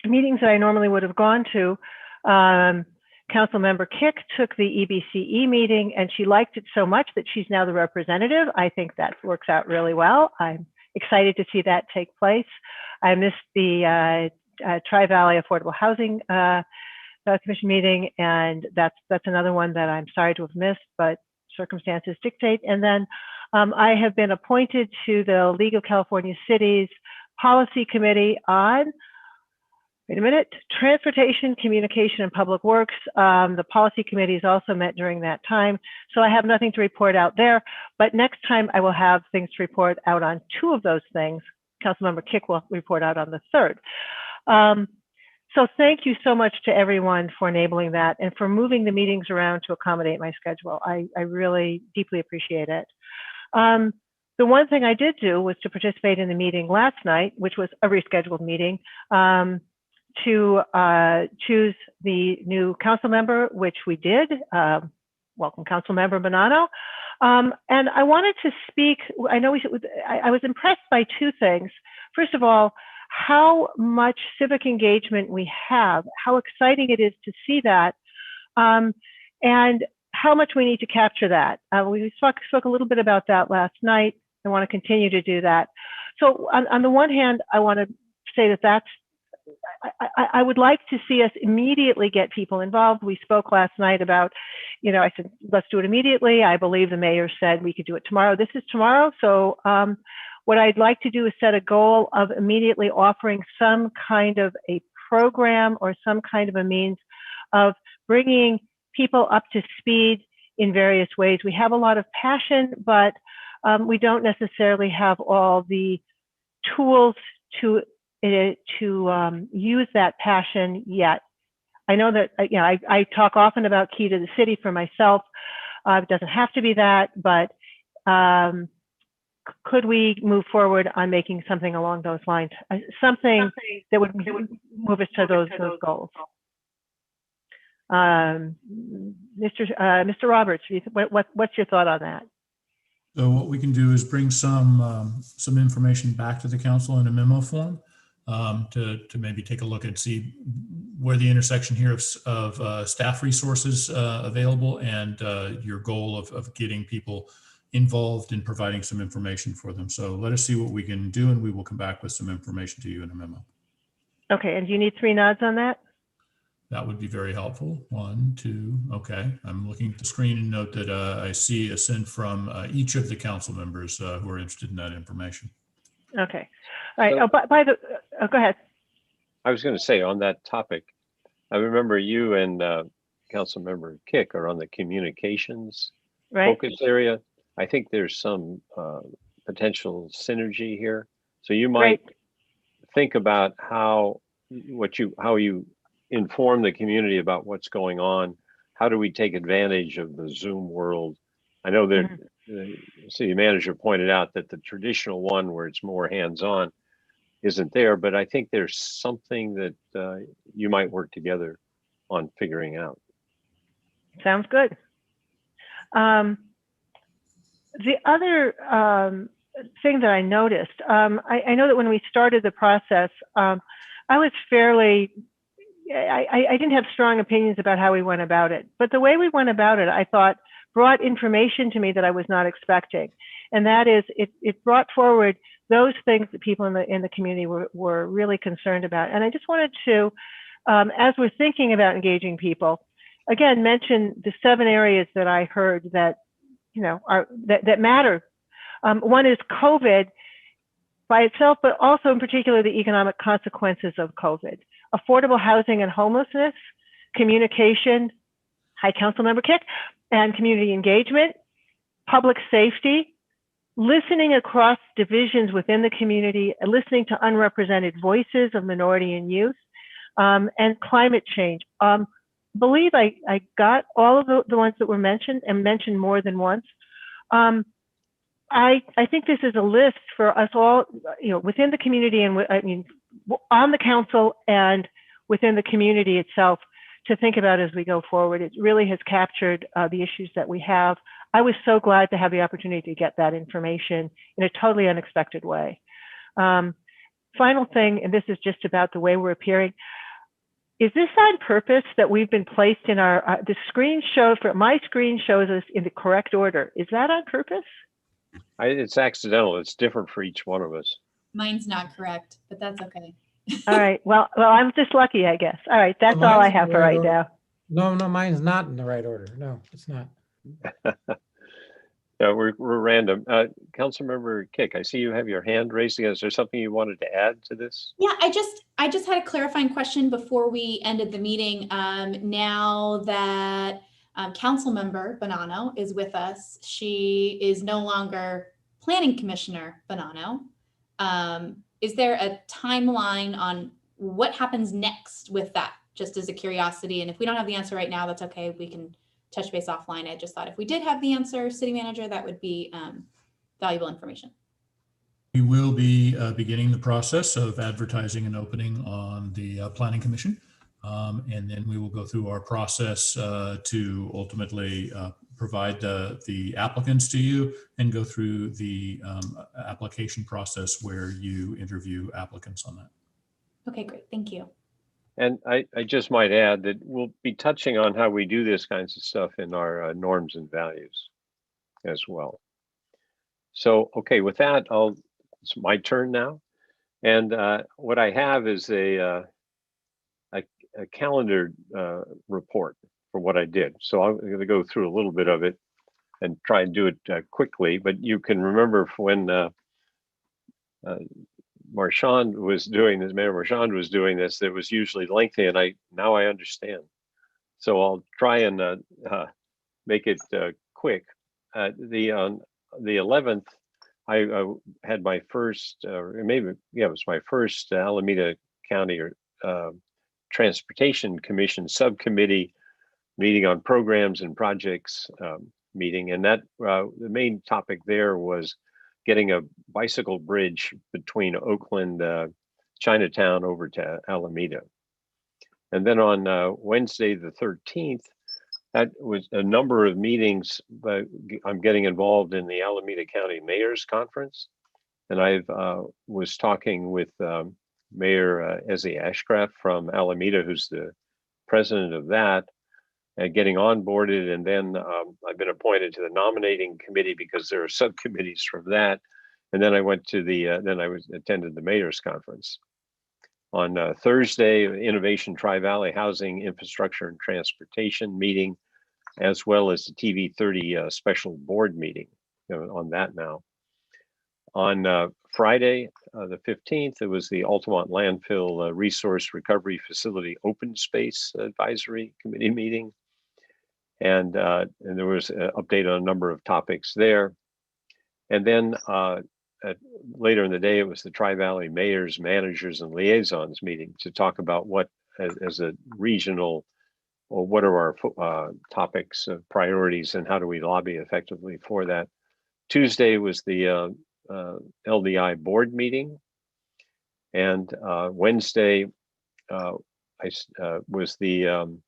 meetings that I normally would have gone to. Councilmember Kick took the EBCE meeting, and she liked it so much that she's now the representative. I think that works out really well. I'm excited to see that take place. I missed the Tri-Valley Affordable Housing Commission meeting, and that's another one that I'm sorry to have missed, but circumstances dictate. And then I have been appointed to the League of California Cities Policy Committee on, wait a minute, Transportation, Communication, and Public Works. The policy committee is also met during that time. So I have nothing to report out there, but next time I will have things to report out on 2 of those things. Councilmember Kick will report out on the 3rd. So thank you so much to everyone for enabling that and for moving the meetings around to accommodate my schedule. I really deeply appreciate it. The one thing I did do was to participate in the meeting last night, which was a rescheduled meeting, to choose the new council member, which we did. Welcome, Councilmember Bonanno. And I wanted to speak, I know I was impressed by 2 things. First of all, how much civic engagement we have, how exciting it is to see that, and how much we need to capture that. We spoke a little bit about that last night. I want to continue to do that. So on the one hand, I want to say that I would like to see us immediately get people involved. We spoke last night about, I said, let's do it immediately. I believe the mayor said we could do it tomorrow. This is tomorrow. So what I'd like to do is set a goal of immediately offering some kind of a program or some kind of a means of bringing people up to speed in various ways. We have a lot of passion, but we don't necessarily have all the tools to use that passion yet. I know that I talk often about key to the city for myself. It doesn't have to be that, but could we move forward on making something along those lines? Something that would move us to those goals. Mr. Roberts, what's your thought on that? So what we can do is bring some information back to the council in a memo form to maybe take a look and see where the intersection here of staff resources available and your goal of getting people involved in providing some information for them. So let us see what we can do, and we will come back with some information to you in a memo. Okay, and do you need 3 nods on that? That would be very helpful. 1, 2, okay. I'm looking at the screen and note that I see a send from each of the council members who are interested in that information. Okay, all right. So, go ahead. I was going to say on that topic, I remember you and Councilmember Kick are on the communications focus area. I think there's some potential synergy here. So you might think about how you inform the community about what's going on. How do we take advantage of the Zoom world? I know that the city manager pointed out that the traditional one where it's more hands-on isn't there, but I think there's something that you might work together on figuring out. Sounds good. The other thing that I noticed, I know that when we started the process, I was fairly, I didn't have strong opinions about how we went about it, but the way we went about it, I thought brought information to me that I was not expecting. And that is, it brought forward those things that people in the community were really concerned about. And I just wanted to, as we're thinking about engaging people, again, mention the 7 areas that I heard that that matter. One is COVID by itself, but also in particular the economic consequences of COVID. Affordable housing and homelessness, communication, hi Councilmember Kick, and community engagement, public safety, listening across divisions within the community, listening to unrepresented voices of minority and youth, and climate change. Believe I got all of the ones that were mentioned and mentioned more than once. I think this is a list for us all, within the community and on the council and within the community itself to think about as we go forward. It really has captured the issues that we have. I was so glad to have the opportunity to get that information in a totally unexpected way. Final thing, and this is just about the way we're appearing. Is this on purpose that we've been placed in our, the screen shows, my screen shows us in the correct order. Is that on purpose? It's accidental. It's different for each one of us. Mine's not correct, but that's okay. All right. Well, I'm just lucky, I guess. All right. That's all I have for right now. No, mine's not in the right order. No, it's not. Yeah, we're random. Councilmember Kick, I see you have your hand raised again. Is there something you wanted to add to this? Yeah, I just had a clarifying question before we ended the meeting. Now that Councilmember Bonanno is with us, she is no longer Planning Commissioner Bonanno. Is there a timeline on what happens next with that, just as a curiosity? And if we don't have the answer right now, that's okay. We can touch base offline. I just thought if we did have the answer, City Manager, that would be valuable information. We will be beginning the process of advertising and opening on the Planning Commission. And then we will go through our process to ultimately provide the applicants to you and go through the application process where you interview applicants on that. Okay, great. Thank you. And I just might add that we'll be touching on how we do this kinds of stuff in our norms and values as well. So, okay, with that, it's my turn now. And what I have is a calendar report for what I did. So I'm going to go through a little bit of it and try and do it quickly. But you can remember when Marchand was doing this, Mayor Marchand was doing this, it was usually lengthy, and now I understand. So I'll try and make it quick. The 11th, I had my first, it was my first Alameda County Transportation Commission subcommittee meeting on programs and projects meeting, and that the main topic there was getting a bicycle bridge between Oakland, Chinatown over to Alameda. And then on Wednesday, the 13th, that was a number of meetings, but I'm getting involved in the Alameda County Mayor's Conference. And I was talking with Mayor Ezzy Ashcraft from Alameda, who's the president of that, getting onboarded. And then I've been appointed to the nominating committee because there are subcommittees from that. And then I went to attended the mayor's conference. On Thursday, Innovation Tri-Valley Housing, Infrastructure and Transportation meeting, as well as the TV30 special board meeting on that now. On Friday, the 15th, it was the Altamont Landfill Resource Recovery Facility Open Space Advisory Committee meeting. And there was an update on a number of topics there. And then later in the day, it was the Tri-Valley Mayors, Managers, and Liaisons meeting to talk about what, as a regional, or what are our topics of priorities and how do we lobby effectively for that. Tuesday was the LDI board meeting. And Wednesday was the,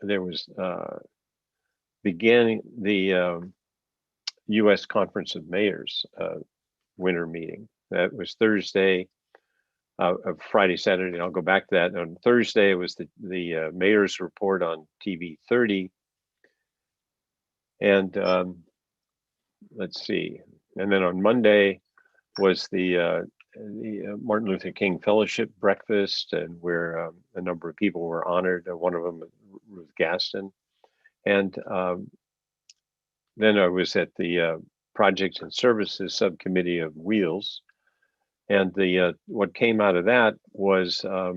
there was beginning the U.S. Conference of Mayors winter meeting. That was Thursday, Friday, Saturday. I'll go back to that. On Thursday, it was the mayor's report on TV30. And let's see. And then on Monday was the Martin Luther King Fellowship breakfast, and where a number of people were honored. One of them, Ruth Gaston. And then I was at the Projects and Services Subcommittee of Wheels. And the what came out of that was a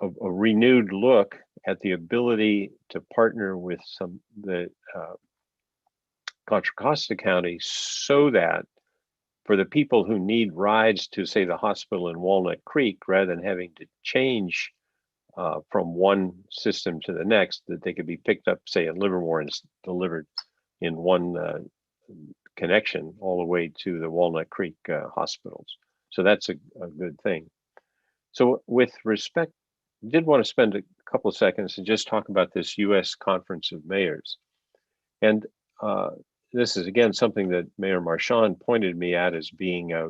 renewed look at the ability to partner with the Contra Costa County, so that for the people who need rides to, say, the hospital in Walnut Creek, rather than having to change from one system to the next, that they could be picked up, say, in Livermore and delivered in one connection all the way to the Walnut Creek hospitals. So that's a good thing. So with respect, I did want to spend a couple of seconds and just talk about this U.S. Conference of Mayors. And this is again something that Mayor Marchand pointed me at as being a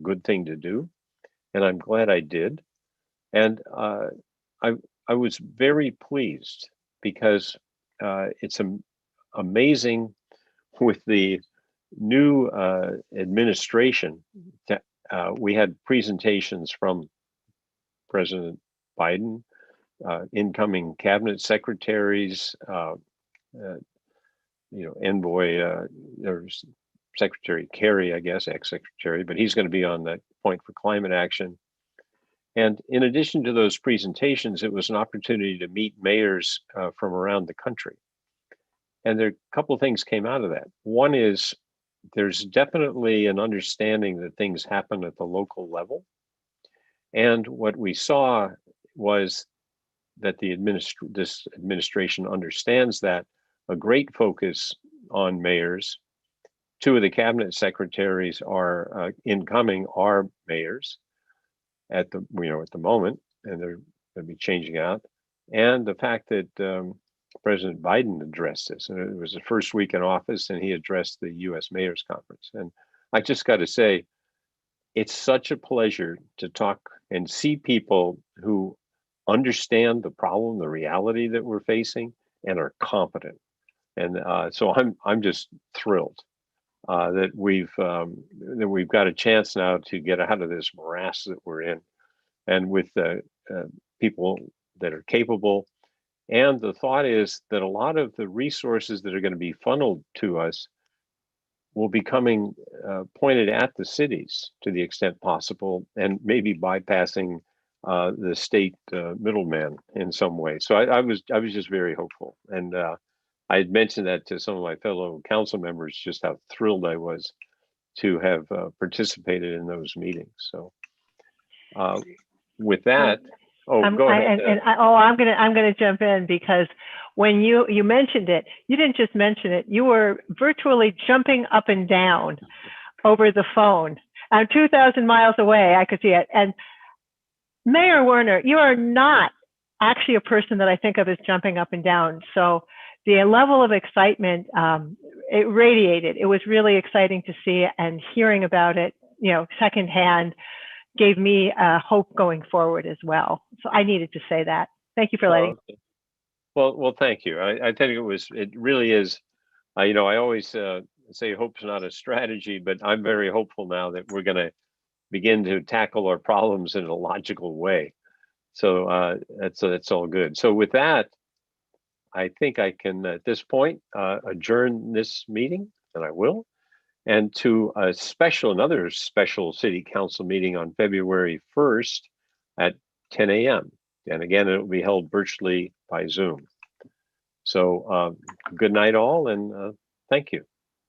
good thing to do, and I'm glad I did. And I was very pleased because it's amazing with the new administration. We had presentations from President Biden, incoming cabinet secretaries, envoy, or Secretary Kerry, I guess, ex-secretary, but he's going to be on that point for climate action. And in addition to those presentations, it was an opportunity to meet mayors from around the country. And there are a couple of things came out of that. One is there's definitely an understanding that things happen at the local level. And what we saw was that this administration understands that. A great focus on mayors. Two of the cabinet secretaries are incoming are mayors at the moment, and they're going to be changing out. And the fact that President Biden addressed this, and it was the first week in office, and he addressed the U.S. Mayors Conference. And I just got to say, it's such a pleasure to talk and see people who understand the problem, the reality that we're facing, and are competent. And so I'm just thrilled that we've got a chance now to get out of this morass that we're in, and with people that are capable. And the thought is that a lot of the resources that are going to be funneled to us will be coming pointed at the cities to the extent possible, and maybe bypassing the state middleman in some way. So I was just very hopeful, and I had mentioned that to some of my fellow council members, just how thrilled I was to have participated in those meetings. So with that, go ahead. I'm gonna jump in, because when you mentioned it, you didn't just mention it, you were virtually jumping up and down over the phone. I'm 2,000 miles away, I could see it. And Mayor Werner, you are not actually a person that I think of as jumping up and down. So the level of excitement, it radiated. It was really exciting to see, and hearing about it, secondhand, gave me hope going forward as well. So I needed to say that. Thank you for letting. Well, thank you. I think it really is. I always say hope's not a strategy, but I'm very hopeful now that we're going to begin to tackle our problems in a logical way. So that's all good. So with that, I think I can, at this point, adjourn this meeting, and I will. And to another special city council meeting on February 1st at 10 a.m. And again, it will be held virtually by Zoom. So good night all, and thank you.